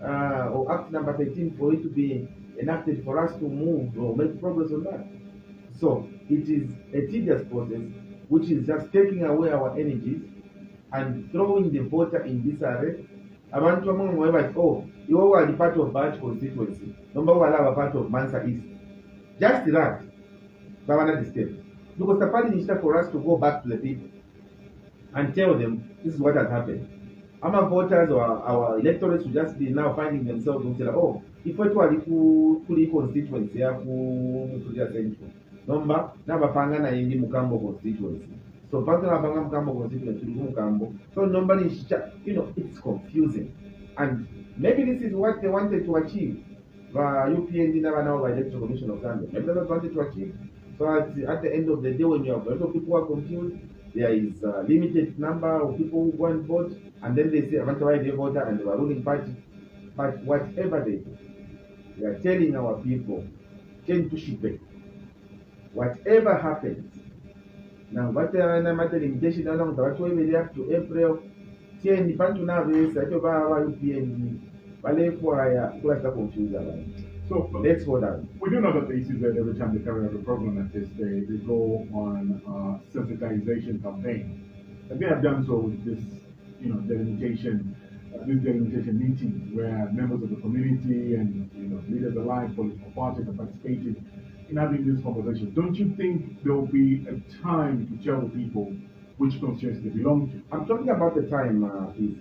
or Act number 13 for it to be enacted for us to move or make progress on that. So it is a tedious process which is just taking away our energies and throwing the voter in disarray. Abantu among like, oh, you are the part of Batch constituency. Number one, a part of Mansa East. Just that, the step. Because the party is for us to go back to the people and tell them this is what has happened. Our voters or our electorates will just be now finding themselves and say, oh, if we were fully constituency, number never pangana in the Mukambo constituency. So Pangana Mukambo constituency Mukambo. So nobody is it's confusing. And maybe this is what they wanted to achieve. UPND now by Electoral Commission of Zambia. Maybe that's what wanted to achieve. So at the end of the day, when you have a lot of people who are confused, there is a limited number of people who go and vote, and then they say, I want to write a voter, and they are ruling party. But whatever they do, we are telling our people, change to ship. Whatever happens, now what the limitation along the way up to April, 10 Pantuna race, I told our UPND, Valley for I confused. So let's hold on. We do know that the ECZ, every time they carry out a program like this, they go on sensitization campaign. And they have done so with this, delimitation, this delimitation meeting where members of the community and leaders alike, political parties have participated in having these conversations. Don't you think there will be a time to tell the people which constituency they belong to? I'm talking about the time, please.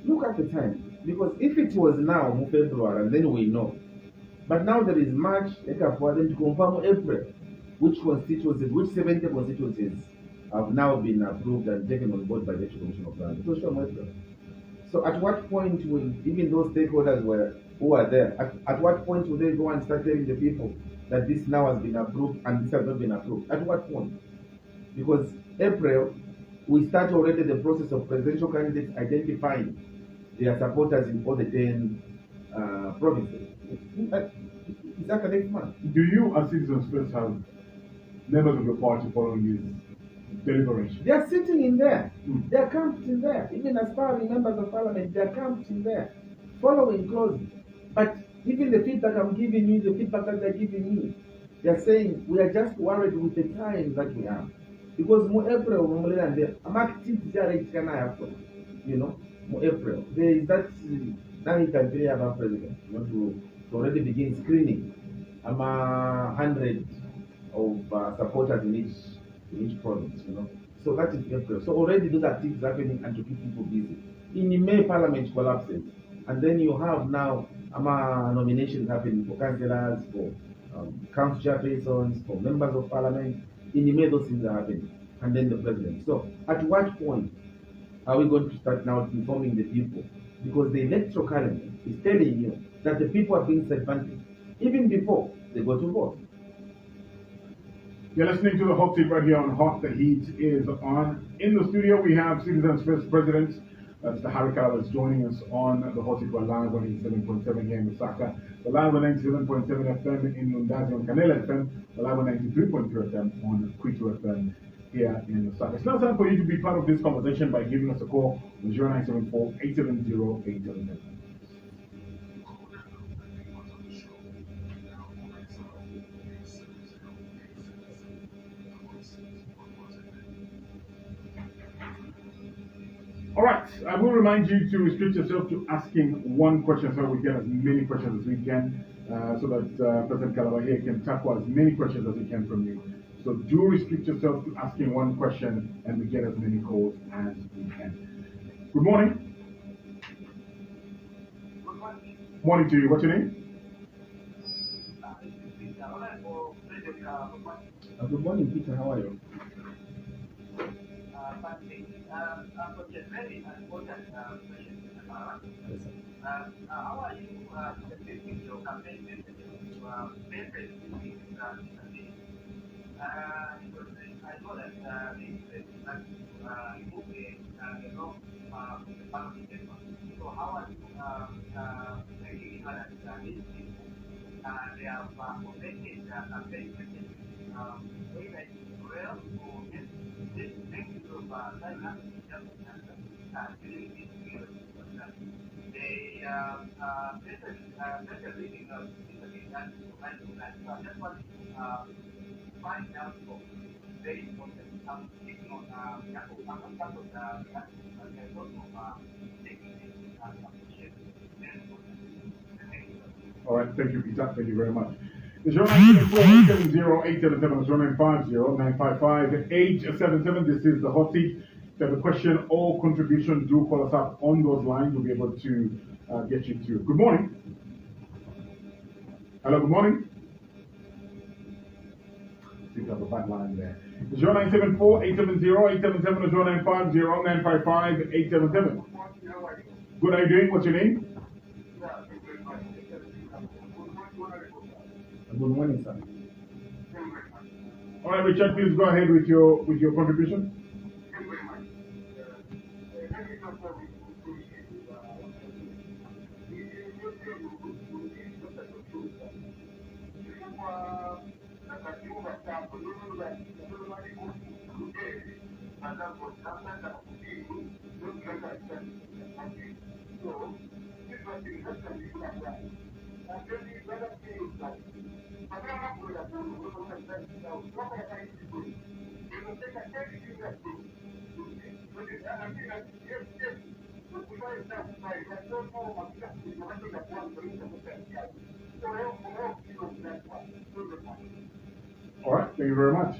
Look at the time. Because if it was now, February, and then we know. But now there is March, for them to confirm April, which constituencies, which 70 constituencies have now been approved and taken on board by the Commission of Land. It was shown April. So at what point will even those stakeholders who are there, at what point will they go and start telling the people that this now has been approved and this has not been approved? At what point? Because April, we start already the process of presidential candidates identifying their supporters in all the 10 provinces. Is that the next month? Do you, as citizens first, have members of the party following these deliberations? They are sitting in there. They are camped in there. Even as far as members of parliament, they are camped in there, following closely. But even the feedback I'm giving you, the feedback that they're giving me, they are saying we are just worried with the time that we have. Because April, I'm active there, April. There is that now you can be our president. To already begin screening. I'm 100 of supporters in each province, So that is April. So already those activities happening and to keep people busy. In May, Parliament collapses, and then you have now nominations happening for councillors, for council chairpersons, for members of Parliament. In May, those things are happening, and then the president. So at what point are we going to start now informing the people? Because the electoral calendar is telling you that the people are being disadvantaged even before they go to vote. You're listening to the hot seat right here on Hot. The heat is on. In the studio, we have Citizens First President. That's the Harry Kalaba is joining us on the hot seat. We're live on 87.7 here in Lusaka. We're live on 97.7 FM in Lundazi on Canela FM. We're live on 93.3 FM on Kwitu FM here in Lusaka. It's now time for you to be part of this conversation by giving us a call on 0974 870 877. All right, I will remind you to restrict yourself to asking one question so we get as many questions as we can, so that President Kalaba here can tackle as many questions as we can from you. So do restrict yourself to asking one question and we get as many calls as we can. Good morning. Good morning. Morning to you. What's your name? Good morning, Peter. How are you? I've got a very important question. How are you assessing your campaign message to benefit this campaign? Because I know that the president has remove the law from the parliament. So how are you making sure that these people they have connected their campaign message whether it's real or this makes it of sign up during this period. Better reading of that. So I just want to find out for very important. I'm speaking on I'm not part of the lot of taking this application. All right, thank you, Peter. Thank you very much. The 0974 870 955 877. This is the hot seat. If you have a question or contribution, do call us up on those lines. We'll be able to get you through. Good morning. Hello, good morning. I think I have a bad line there. 0974 870 877 0950 955 877. Good, how are you doing? What's your name? Good morning, sir. All right, Richard, please go ahead with your contribution. All right, thank you very much.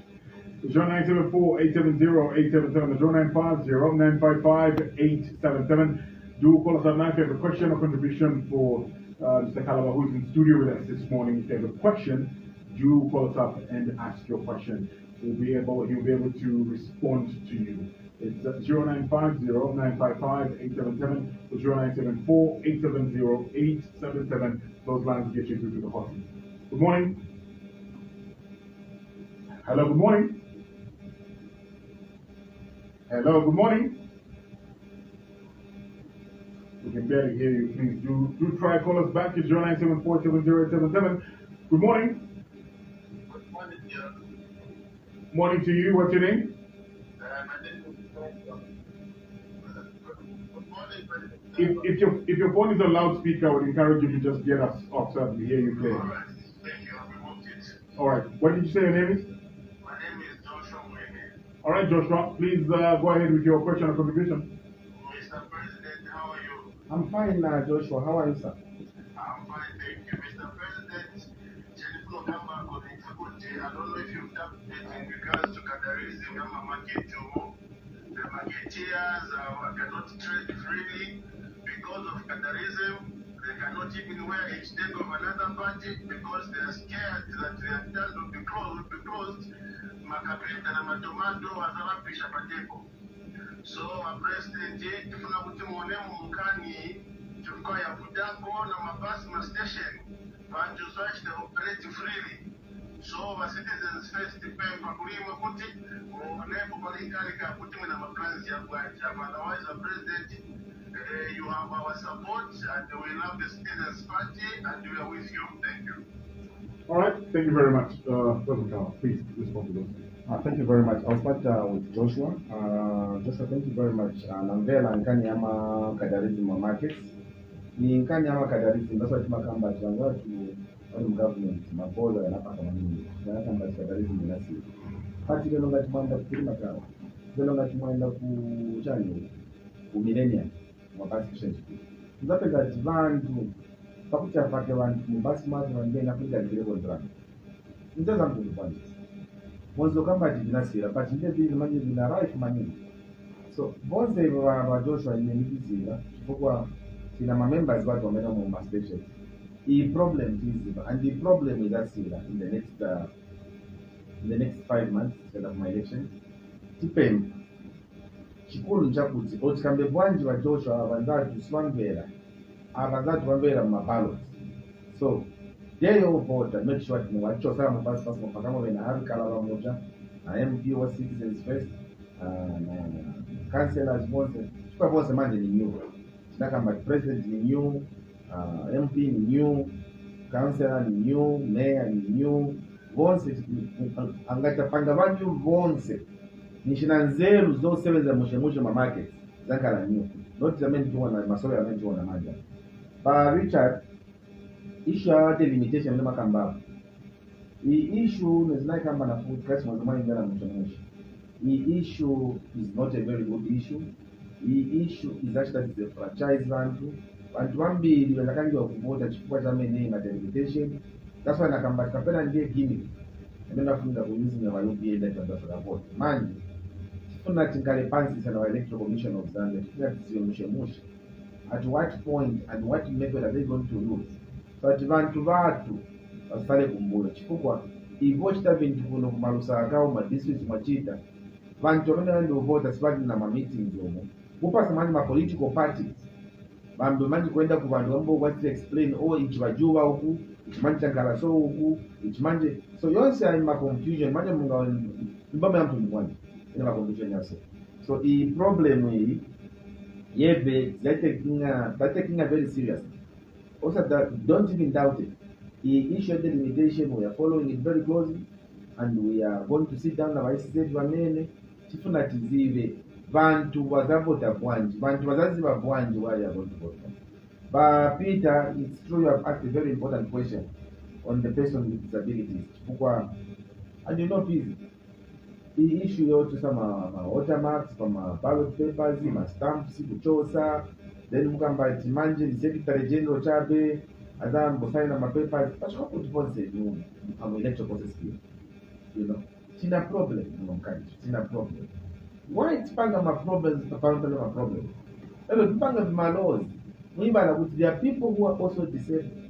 0974-870-877, 0950-955-877. Do call us up now if you have a question or contribution for Mr. Kalaba, who is in studio with us this morning. If you have a question, do call us up and ask your question. He'll be able to respond to you. It's 0950-955-877 or 0974-870-877. Those lines get you through to the hot seat. Good morning. Hello, good morning. Hello, good morning. We can barely hear you. Please do try call us back at 0974-70877. Good morning. Good morning, dear. Morning to you. What's your name? My name is Good morning, President. If your phone is on loudspeaker, I would encourage you to just get us off so that we hear you clearly. All right, thank you. I've removed it. All right. What did you say your name is? My name is Joshua Mwene. All right, Joshua. Please go ahead with your question or contribution. Mr. President, how are you? I'm fine, Joshua. How are you, sir? I'm fine, thank you. Mr. President, Jennifer Okamba, I don't know if you've tapped it in regards to Kadarism, the marketeers cannot trade freely because of Kadarism. They cannot even wear each day of another party because they are scared that their stand will be closed. Makabita na matomando wazarapisha pateko. So, President, tifuna kuti muone mukani chifukwa ya kudako na mabasi ma station vantu swachita operate freely. So, our citizens first depend pakulima kuti muonepo palikalika kuti mwina maplans ya bwaja. Otherwise, President, you have our support and we love the Citizens Party and we are with you. Thank you. All right. Thank you very much. President Kalaba, please respond to those. Thank you very much. I'll start with Joshua. Joshua, thank you very much. Namvela nkani ama Kadarism wa markets. Ni nkani ama Kadarism, that's what makamba tuanza tu government mabola yanapata manini. Yanakamba Kadarism inasi. Pati lelo ngati mwanda kulima kawa. Lelo ngati mwanda kuchani ku millennium mabasi kishenji. Nzape ngati vantu pakuti afake vantu mubasi mwazi wangena kuita ngire contract. Nitaza mtu kwanza. Mwanzo kamba jinasira but ndezi manje zina right manini. So bonze wa Joshua imenibizira kwa sina ma members watu wamena mu station. The problem is and the problem is that in the next 5 months of my election depend chikulu nchakuti otikambe bwanji wa Joshua avanzatu swambera avanzatu vambera maballot. So they all vote and make sure that wacho sana mabasi pass mpakamo wena Harry Kalaba moja na MP wa Citizens First na councillors vote kwa vote manje ni new. Kama president ni new, MP ni new, councillor ni new, mayor ni new. Vonse angata panga vanyu vonse nishina nzeru zosebeza mushemushe ma market zakala new. Not zameni tuona masolo ya mentu wana maja. Ba Richard issue ya limitation lema kamba. The issue is like kamba na food price mazamani ngana mushemushe. The issue is not a very good issue. The issue is actually the franchise vantu. Vantu vambili wanakangiwa kuvota chifukwa cha mene na delimitation. That's why nakamba kapena ndiye gimmick. Nenda kufunda kuyuzi ya UPND that support. Manje tuna tingale pansi sana wa electoral commission of Zambia. Tuna tiziomushemushe. At what point and what method are they going to use? So ati vantu vatu wasale kumbuyo chifukwa ivo chita vintu kuno kumalusa akao ma district machita vantu wamene ndio vota sipati na ma meetings yomo kupasa manje ma political parties vanhu manje kuenda kuvanhu vambokwanisa explain ichi vajuva uku ichi manje chagara so uku ichi manje so yose ari maconfusion manje imbamba yamutundimwanje ine maconfusion yaso so iyi problem iyi yebhe taking a very serious also that don't even doubt it iyi issue the limitation we are following it very closely and we are going to sit down navaisizeti vamene tifuna tizive vantu vazavota bwanji vantu vazaziva bwanji why they are going to vote. But Peter, it's true you have asked a very important question on the person with disabilities. And you know, please, the issue to some watermarks from ballot papers, stamps, kuchosa, then mukamba timanje the Secretary General Chabe, Adam Bosaina my papers, but how could you say no? I'm electoral process here. You know, it's a problem in my country. It's a problem. Why it's part of my problems? Apparently, my problem. It's part of my laws. There are people who are also disabled.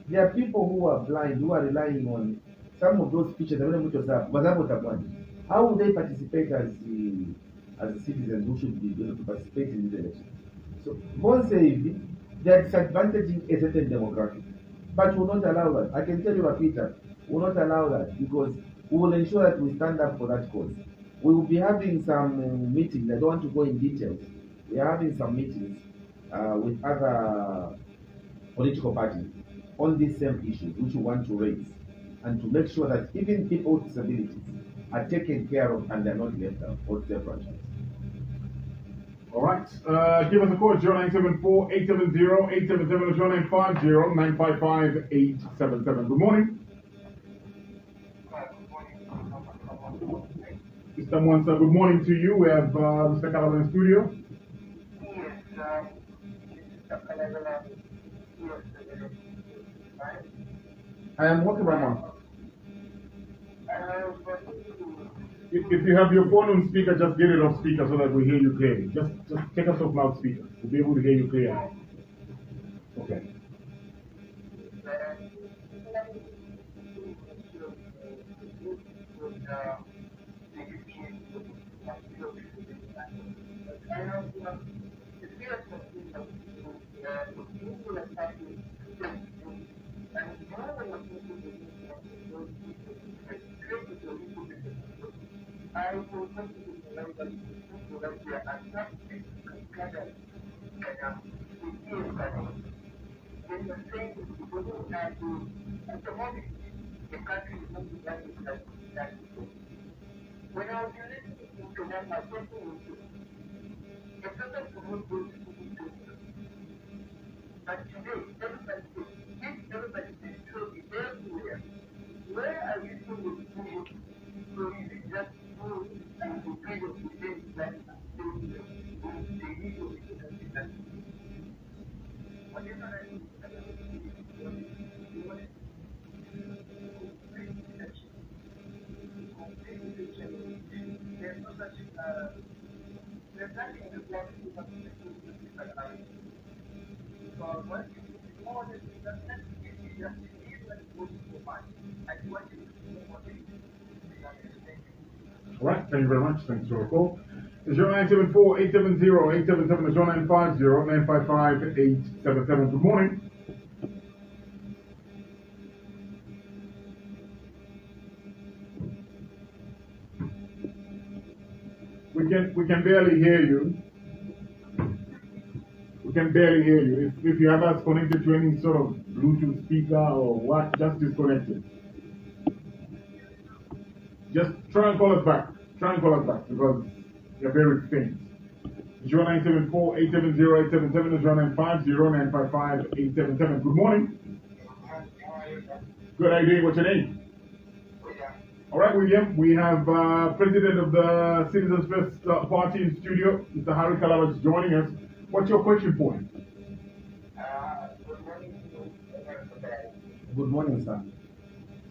There are people who are blind, who are relying on some of those features. How would they participate as citizens who should be able to participate in this election? So, most say they are disadvantaging a certain demographic, but we will not allow that. I can tell you, Peter, we will not allow that because we will ensure that we stand up for that cause. We will be having some meetings. I don't want to go in details. We are having some meetings with other political parties on these same issues which we want to raise and to make sure that even people with disabilities are taken care of and they're not left out or self-franchise. All right. Give us a call, 0974-870-877, 0950-955-877. Good morning. Mr. Mwansa, good morning to you. We have Mr. Kalaba in the studio. I am working right now. If you have your phone on speaker, just get it off speaker so that we hear you clearly. Just take us off loudspeaker. We'll be able to hear you clearly. Okay. When I was listening to them, my question was, but today, everybody says, if everybody says, so it's everywhere, where are you seeing the food? So is it just food and the kind of events that they need to be that? Whatever I think, there's no such there's nothing in the blood to have to do with the so what more than just all right, thank you very much. Thanks for your call. 0974-870-877, 0950-955-877. Good morning. We can barely hear you. We can barely hear you. If you have us connected to any sort of Bluetooth speaker or what, just disconnect it. Just try and call us back. Try and call us back because you're very faint. 0974-870-877, 0950-955-877. Good morning. Good idea. What's your name? All right, William. We have President of the Citizens First Party in studio, Mr. Harry Kalaba, is joining us. What's your question for him? Good morning, sir.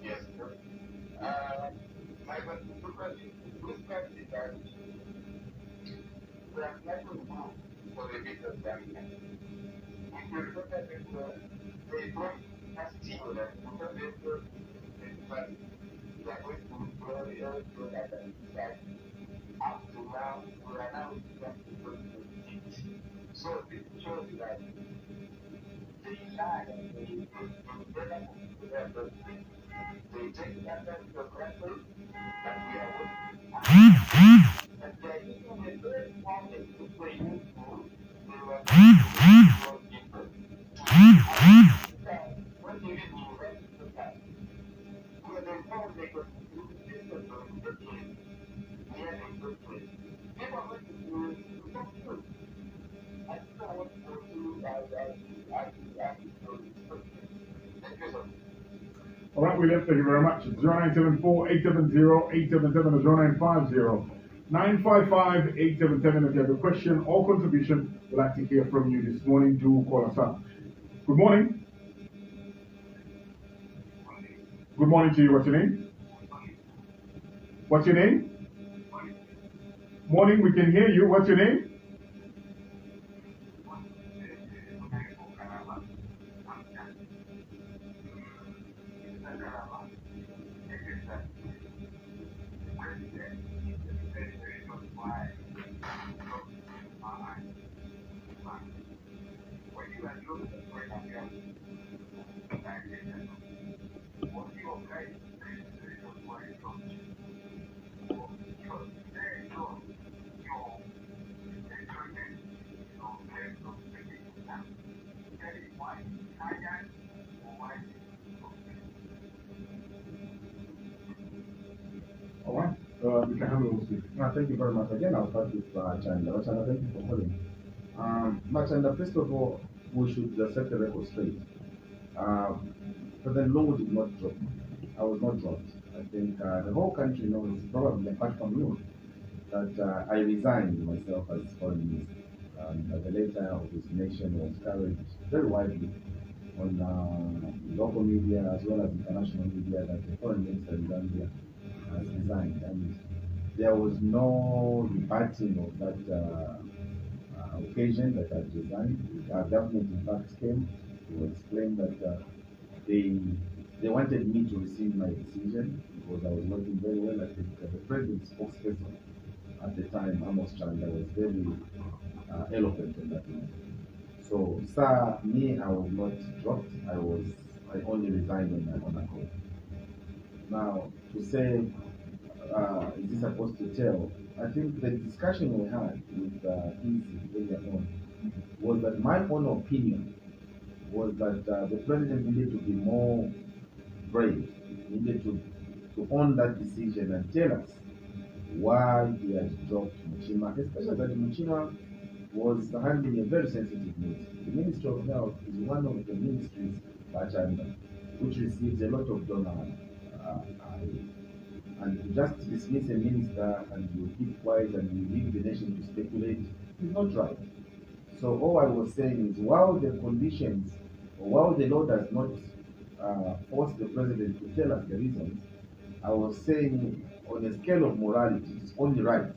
Yes, sir. My question is that we are not going to move for the business government. If you look at it, they don't have children, because they don't have they are going to grow the old product that up to now, we are now so this shows that All right, we left. Thank you very much. 0974-870-877 or 0950-955-877. If you have a question or contribution, we'd like to hear from you this morning. Do call us up. Good morning. Good morning to you. What's your name? What's your name? Morning, we can hear you. What's your name? All right, we can handle those things. Thank you very much. Again, I'll start with Chanda. Chanda, thank you for calling. Chanda, first of all, we should set the record straight. President Lungu did not drop. I was not dropped. I think the whole country knows, probably apart from you, that I resigned myself as foreign minister. The letter of resignation was carried very widely on local media as well as international media that the foreign minister in Zambia has resigned. And there was no rebutting of that occasion that I resigned. Our government, in fact, came to explain that they wanted me to rescind my decision because I was working very well. I think the president's spokesperson at the time, Amos Chanda, was very eloquent on that matter. So, sir, me, I was not dropped. I only resigned on a call. Now, to say, is this supposed to tell? I think the discussion we had with Easy earlier on was that my own opinion was that the president needed to be more brave, needed to own that decision and tell us why he had dropped Muchima, especially that Muchima was handling a very sensitive news. The Ministry of Health is one of the ministries by China which receives a lot of donor and to just dismiss a minister and you keep quiet and you leave the nation to speculate is not right. So all I was saying is while the conditions, or while the law does not force the president to tell us the reasons, I was saying on a scale of morality, it's only right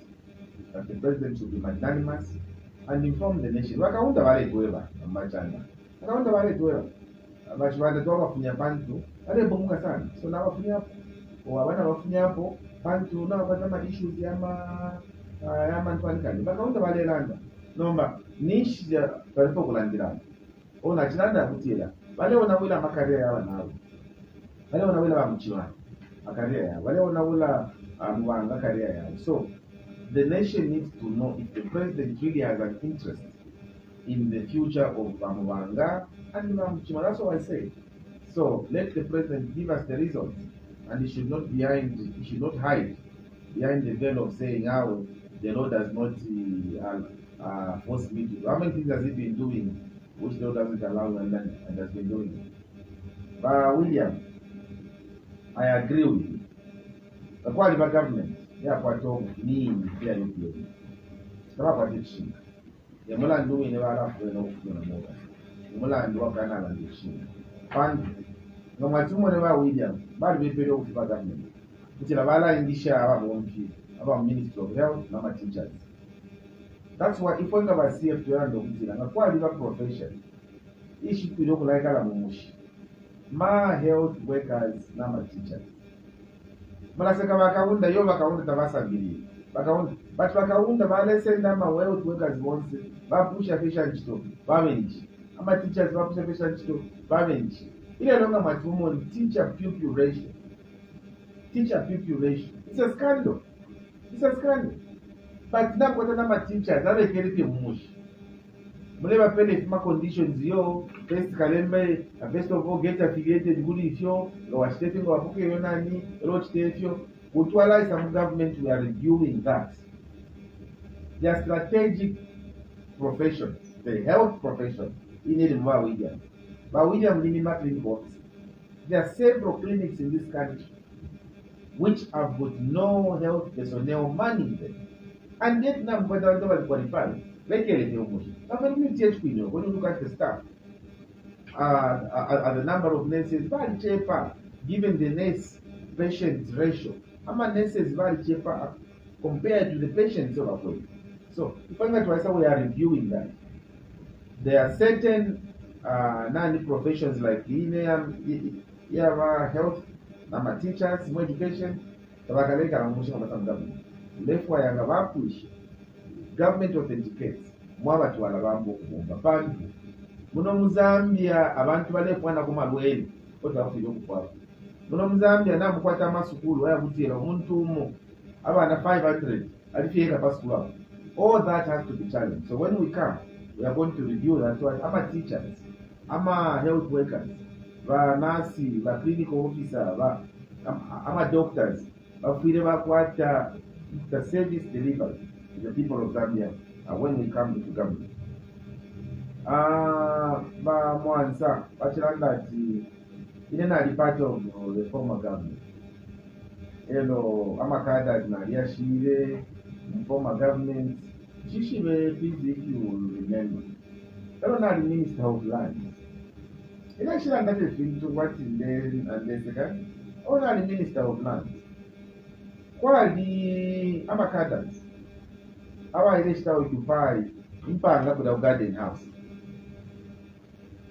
that the president should be magnanimous and inform the nation. Vakaunda valetweva machanda. Vakaunda valetweva. Vachivanda twavafunya pantu valebomuka sana. So navafunyapo. Vana vafunyapo pantu navapata ma-issues yamantwanikani. Vakaunda valelanda. Nomba nishija palipo kulandirana. Ona chilanda kutira. Vale wanawila makaria yawa nawe. Vale wanawila wa Muchima makaria yawa. Vale wanawila Mubanga career yawa. So the nation needs to know if the president really has an interest in the future of Mubanga and Muchima. That's what I say. So let the president give us the reasons, and he should not hide behind the veil of saying how the law does not force me to do. How many things has he been doing which the law doesn't allow and has been doing? But William, I agree with you. The quality of government, yeah, part of me here in UPND. Kama kwa teaching. Ya mula nduwe ne wala fuwe na ufuwe na moga. Ya mula nduwa kana la teaching. Pandu. Nga tumo ne wa William, bado bepere okufa government. Kutila bala indisha aba bompi, aba Ministry of Health na teachers. That's why if we have a CF to run okutila nga kwa liba profession. Ishi kuyoko like ala mumushi. Ma health workers na teachers. Malaseka bakaunda yo bakaunda tabasabiri. Bakaunda but bakaunda balesenda ma health workers bonse bapusha kesha nchito. Bamenji. Ama-teachers vakusepesha ntchito vavenji. Ile longa mati teacher pupil ratio. Teacher pupil ratio. It's a scandal. It's a scandal. But now what are teachers? Are very much. Whenever pay my conditions, yo, first Kalembe, first of all, get affiliated good if you or stepping or booking your nanny, roach if you utilize some government, we are reviewing that. Their strategic professions, the health profession, in Edinburgh William. But William Minima Clinic Office. There are several clinics in this country which have got no health personnel manning them. And yet now whether they were qualified. Like now when you look at the staff, the number of nurses very cheaper, given the nurse patient ratio. How many nurses very cheaper compared to the patients of our. So if I we are reviewing that. There are certain non-professions like health, teachers, more education, therefore I push government authenticates mwabatwala bambo okubumba bantu muno muzambia abantu balekwana ku malwere otafire okukwafa muno muzambia namukwata amasukulu ayakutira omuntu umu abana 500 alifika pasukulu. All that has to be challenged. So when we come, we are going to review that. So our teachers, our health workers, our nurses, our clinical officers, our doctors, our the service delivered to the people of Zambia when we come to government. Mwanza, Bachilanda, in part of the former government. Amakada Nariashire, former government, Jishibe, please, if you remember. They are not the Minister of Lands. Election and that is to what is there and the second. Or not the Minister of Lands. What the Amakadas? Our election occupy Impanga for the garden house.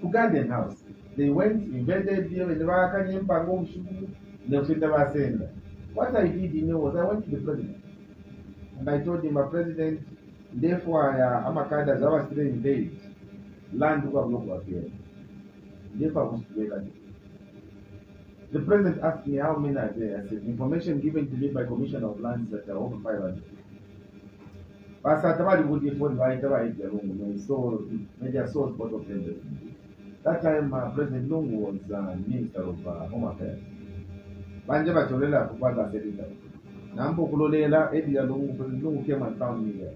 To garden house. They went, invaded here in the Rakan Impango Shuku, the Sitava Sender. What I did, was I went to the president. And I told him, President, therefore, Amakadas, I was still invade land over local here. Therefore, I was to that. The president asked me how many are there. I said, information given to me by Commissioner of Lands that are over 500. But Satabali would give one right away. So, maybe I saw both of them. That time, President Lungu was Minister of Home Affairs. Banjaba Tolela Kupaga said it. Nampo Kulolela, Eddie Lungu, President Lungu came and found me there.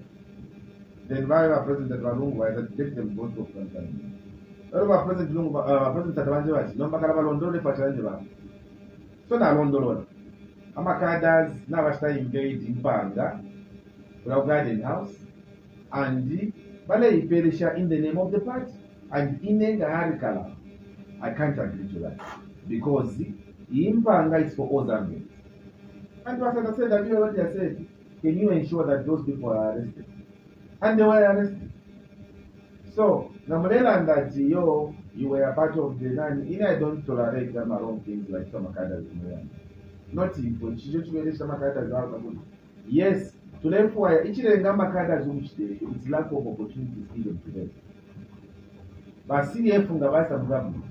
Then Vice President Lungu, I had to take them both of them. President Lungu, President Tabanjaba, Nomba Kalaba London, Pachanjaba. So now London. Amakadas, Navasta invade in Panga, Garden House, and Balay Perisha in the name of the party. And in Harry Kalaba, I can't agree to that. Because Impanga is for all Zambians. And as I said, that you already said, can you ensure that those people are arrested? And they were arrested. So, Namulela and that you were a part of the nine, I don't tolerate them around things like Samakadas. Not if when she just made Samakadas out of it. Yes, to therefore, each of the Namakadas which it's lack of opportunities given to them. But CDF from the vice of government.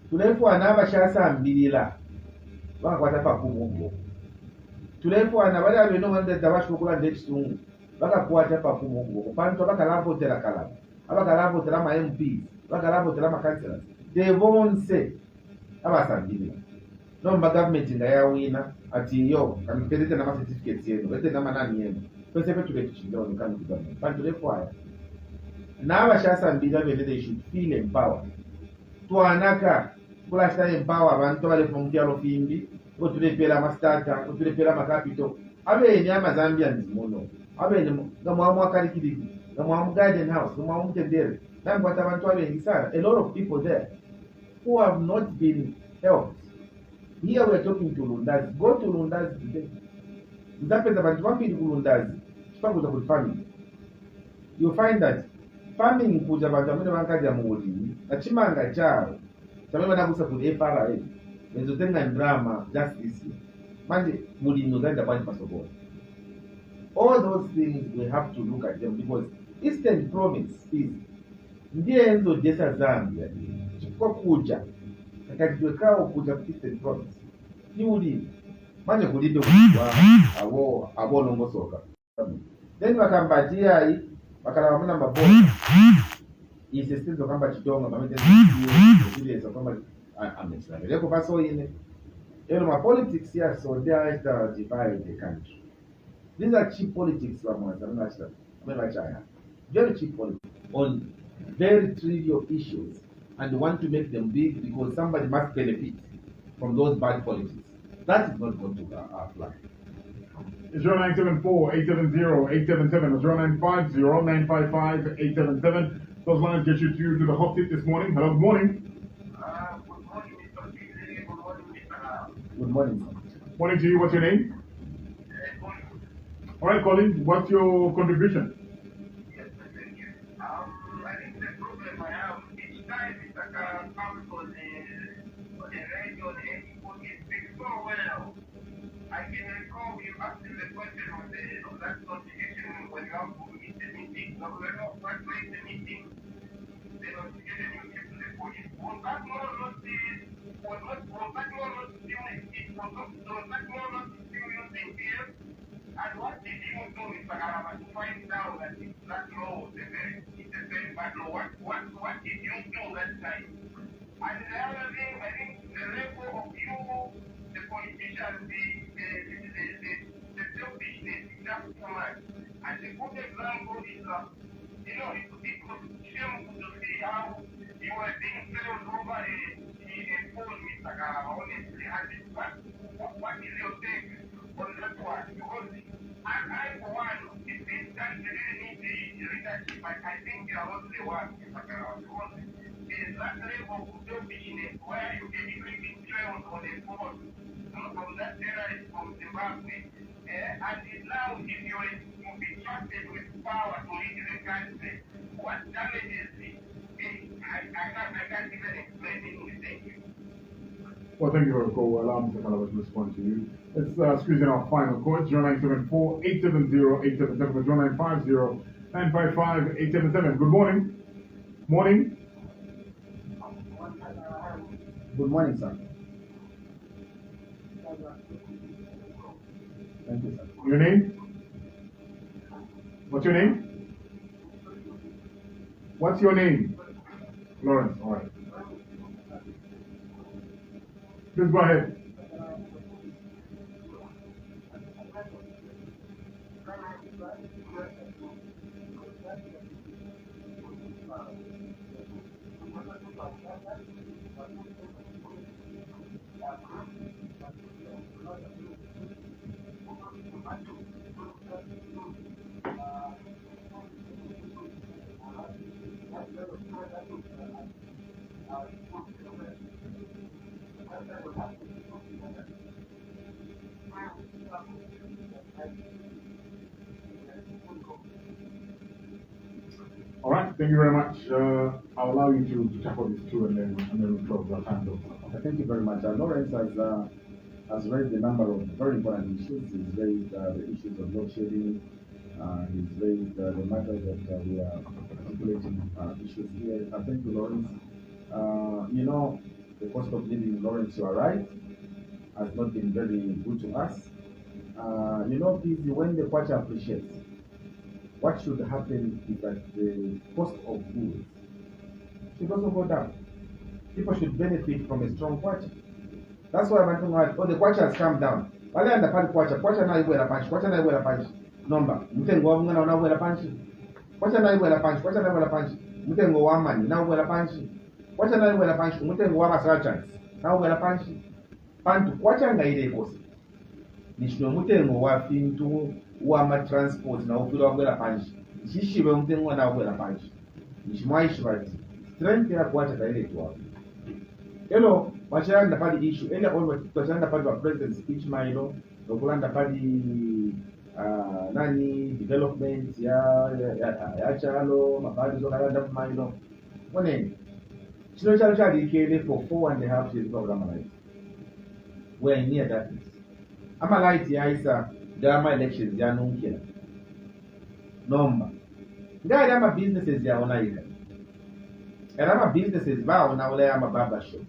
To therefore, another Shasa and Bidila. To therefore, another we know when the Tabasco next to Bakapuata Papumo, Panto Bacalabo Teracala, Abacalabo Terama MPs, Bacalabo Terama councillors. They won't say Abasan Bidila. No government in the air winner at yo, and get a number certificates here, let the Namanani, first ever to get children come to government. But to therefore, now Shasa and Bidila, they should feel empowered. To Anaka, Kulasta empower and toilet from Kialo Fimbi, go to the Pela Mastata, go to the Pela Capital. Abe Yama Zambians, Mono. Abe the Mama Kariki, the Mom Garden House, the Mom there. Then what I'm telling you, a lot of people there who have not been helped. Here we're talking to Lundas. Go to Lundas today. That is about 1 people Lundas. Start with the farming. You find that farming in Pujabaja, Jamudi, a Chimanga child, Tamama Nabusa to FRA, Mesotenga and drama just this year. Monday, Mudi Nuganda Bank of God. All those things we have to look at them because Eastern Province is ndiye enzodesa Zambia chifukwa kuja akatitwekawo kuja ku Eastern Province iulini manje kulibe kuwa abo longosoka then vakambatiyayi vakalava muna mabona ise sizo kamba chitonga pamene zileza kwamba amesilameleko pasoine ero ma politics here so they are divide the country. These are cheap politics very cheap politics on very trivial issues and want to make them big because somebody must benefit from those bad politics. That is not going to apply. 0974-870-877 0950-955-877. Those lines get you through to the hot seat this morning. Hello, good morning. Good morning, Mr. President. Good morning, Mr. Good morning. Morning to you. What's your name? All right, Colin. What's your contribution? Yes, thank you. I think the problem I have each time is that comes on the radio, the people speak so well. I can recall you asking the question on that notification when you have to meet the meeting. So we're not practicing the meeting. The notification you give to the police. Was that more or not using here? And what did you do, Mr. Kalaba, to find out that that law is a very bad law? What did you do that time? And the other thing, I think the level of you, the politicians, the selfishness is just too much. And the good example is, it was shameful to see how you were being failed over a phone, Mr. Kalaba, honestly. And what is your take on that one? Because I for one, if this country really needs the leadership, I think they are not the ones, Mr. Kalaba, because there's that level of selfishness where you can even be trailed on a phone from that terrorist from Zimbabwe. And now, if you are to be trusted with power to lead the country, what damages it? I can't even explain it. Thank you. Well, thank you for the call. Allow Mr. Kalaba to respond to you. Let's squeeze in our final call. 0974-870-877 0950-955-877. Good morning. Morning. Good morning, sir. Thank you, sir. Your name? What's your name? What's your name? Lawrence. All right. Please go ahead. All right, thank you very much. I'll allow you to tackle these two and then we'll close our time. Thank you very much. Lawrence has raised a number of very important issues. He's raised the issues of load shedding. He's raised the matter that we are articulating issues here. Thank you, Lawrence. The cost of living, Lawrence, you are right, has not been very good to us. Please, when the Kwacha appreciates, what should happen is that the cost of goods should also go down. People should benefit from a strong Kwacha. That's why I'm talking about, the Kwacha has come down. Wale andapali Kwacha na iwe la panchi, Kwacha na iwe la panchi. Nomba, mtengo wa mungana na iwe la panchi. Kwacha na iwe la panchi, mtengo wa mani na iwe la panchi. Kwacha na iwe la panchi, mtengo wa masrachans na iwe la panchi. Pantu, Kwacha nga ile kosi. Nishino mutengo wa fintu wa transport na ufilo wa kwela panchi. Nishishiwe mutengo na kwela panchi. Nishimwaishi wati. Strength ya Kwacha ka ile tuwa. Hello, wachanda pali issue. Ela wachanda pali wa president speech mailo. Nokulanda pali development ya chalo, mabadi zoka landa mailo. Mweneni. Chino chalo ikele for 4.5 years program light. We are near that. Ama light ya isa drama elections ya nunkila. Nomba. Ngari ama businesses ya onaika. And I'm a businesses bow now, I'm a barber shop.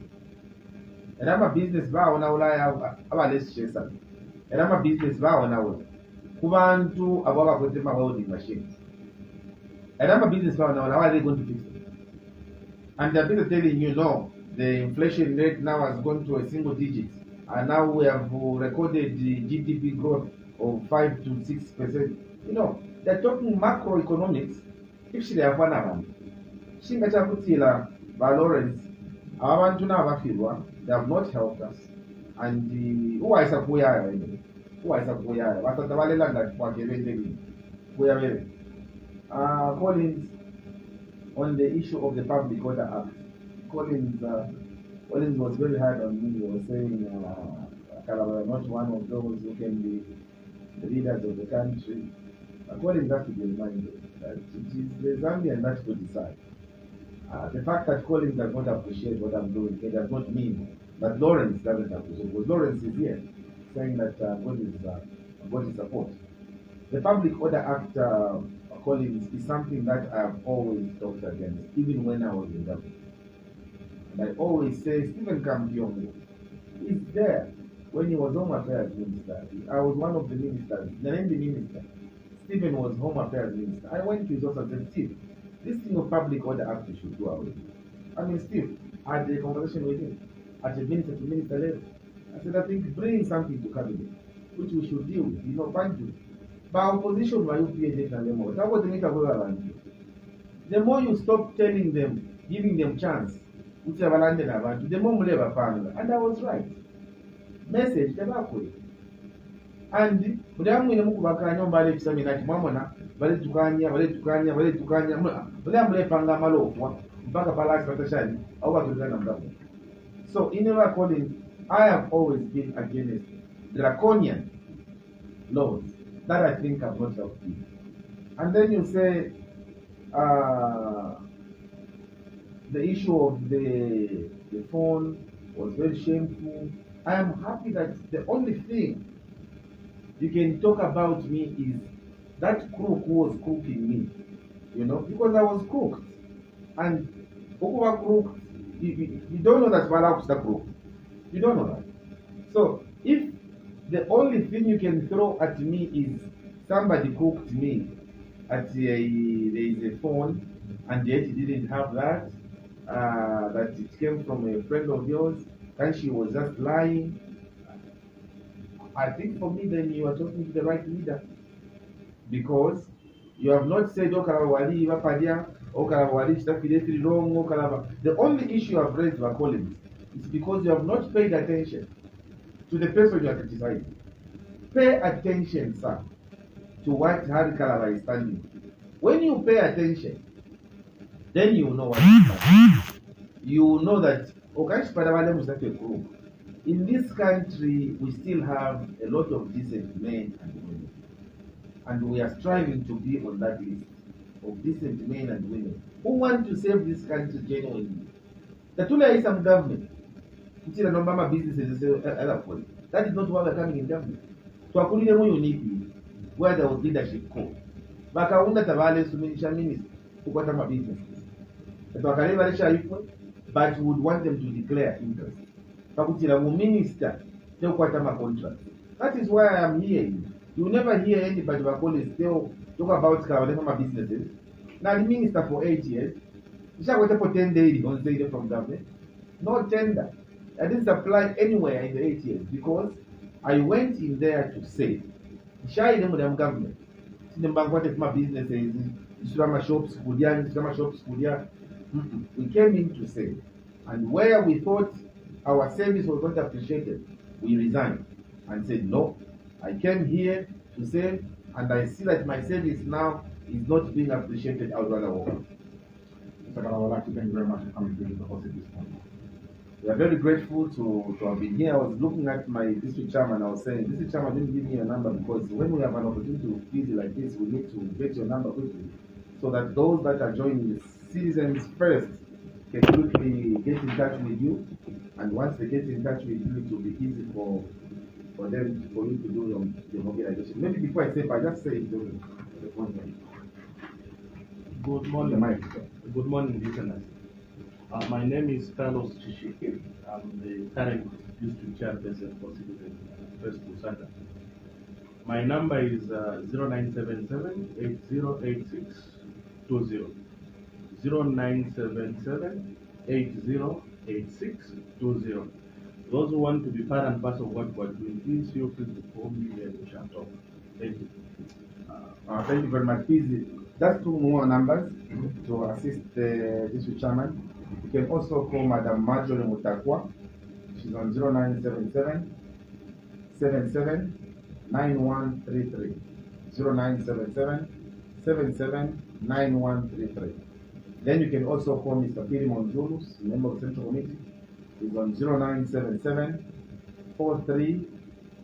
And I'm a business bow now, I'm a less chaser. And I'm a business bow now. Kubantu about put my welding machines. And I'm a business bow now, how are they going to fix it? And they're busy telling you, no, the inflation rate now has gone to a single digit. And now we have recorded the GDP growth of 5 to 6%. You know, they're talking macroeconomics. If she have one around, she got a Lawrence, abantu n'abafirwa, they have not helped us. And uwayisa kuyayo anyway. Uwayisa kuyayo. Basatabalela ngati kwagebendeli. Kuyabele. Collins, on the issue of the Public Order Act, Collins was very hard on me. He was saying, Kalaba, not one of those who can be the leaders of the country. Collins has to be reminded that it is the Zambian that to decide. The fact that Collins does not appreciate what I'm doing, it does not mean that Lawrence doesn't appreciate. Because Lawrence is here saying that God is support. The Public Order Act, Collins, is something that I have always talked against, even when I was in government. And I always say, Stephen Kambyongo is there. When he was Home Affairs Minister, I was one of the ministers, the minister. Stephen was Home Affairs Minister. I went to his office and said, Steve, this thing of Public Order Act you should do away. I mean, Steve, I had a conversation with him at a minister to minister level. I said, I think bring something to cabinet, which we should deal with, bank to. But opposition by UPND and more. That was the matter we were. The more you stop telling them, giving them chance, the more Muleva family. And I was right. Message, the back way. And mudamu mukubakanya mbale kisami nati mwamona bale tukanya bale amlepanga malofwa mpaka palasi patashani au batulana mdamu. So in our calling, I have always been against draconian laws that I think have not helped you. And then you say the issue of the phone was very shameful. I am happy that the only thing you can talk about me is that crook who was cooking me, because I was cooked. And Okuba crooked, you don't know that Balak was the crook. You don't know that. So if the only thing you can throw at me is somebody cooked me at there is a phone and yet you didn't have that, that it came from a friend of yours and she was just lying, I think for me then you are talking to the right leader, because you have not said Okalawali Wapadia, Okalawali Stafidefri wrong, Okalava. The only issue I've raised by Collins is because you have not paid attention to the person you are criticizing. Pay attention, sir, to what Harry Kalaba is standing. When you pay attention, then you know what is happening. You know that in this country we still have a lot of decent men and women, and we are striving to be on that list of decent men and women who want to save this country genuinely. The Tula is some government. Businesses, that is not why we're coming in government. To Akulile unity, where there was leadership code. Bakaunda Tavale Suminisha minister, who got my businesses. But would want them to declare interest. Pakutila minister, contract. That is why I am here. You never hear anybody still talk about Kalaba businesses. Now the minister for 8 years, you shall wait for 10 days, don't say it from government. No tender. I didn't apply anywhere in the 8 years because I went in there to say, Shai them with them government. My businesses, shops, we came in to say, and where we thought our service was not appreciated, we resigned and said, no, I came here to say, and I see that my service now is not being appreciated out of the world. Mr. I would like to thank you very much for coming to the host at this point. We are very grateful to have been here. I was looking at my district chairman. I was saying, district chairman didn't give me a number because when we have an opportunity to busy like this, we need to get your number quickly so that those that are joining the citizens first can quickly get in touch with you. And once they get in touch with you, it will be easy for you to do the mobilization. Maybe before I say, I just say it during the phone. Good morning. Good morning, listeners. My name is Carlos Chishiki. I'm the current district chairperson for Citizen First Lusaka. My number is 0977 808620. 0977 808620. Those who want to be part and parcel of what we're doing, please feel free to call me and we shall talk. Thank you. Thank you very much. Please, just two more numbers to assist the district chairman. You can also call Madam Marjorie Mutakwa. She's on 0977 77 9133. 0977 77 9133. Then you can also call Mr. Piri Monzulus, member of the Central Committee. He's on 0977 43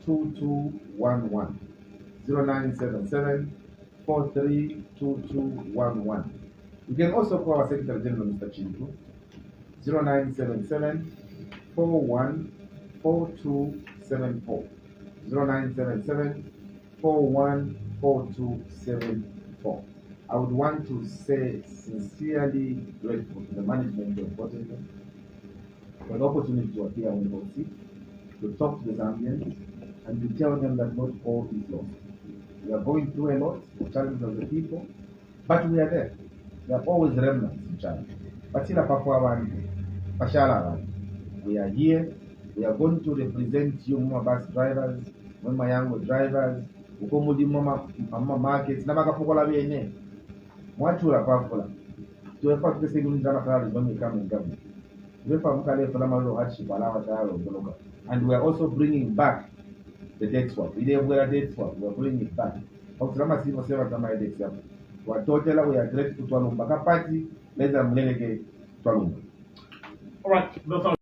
2211. 0977 43 2211. You can also call our Secretary General, Mr. Chintu, 0977 41 4274. 0977 41 4274. I would want to say sincerely grateful to the management of President for the opportunity to appear on the hot seat, to talk to the Zambians, and to tell them that not all is lost. We are going through a lot, the challenges of the people, but we are there. There are always remnants in China. We are here. We are going to represent you, Mama bus drivers, Mama young drivers, Ukomudi Mama markets, Namakapola Bene. Mwachura Pafula. To a fact, the second Jana is when we come in government. And we are also bringing back the debt swap. We are debt swap. We are bringing it back. We are totally grateful to Alumba party. Let's relegate to Alumba. All right, that's all.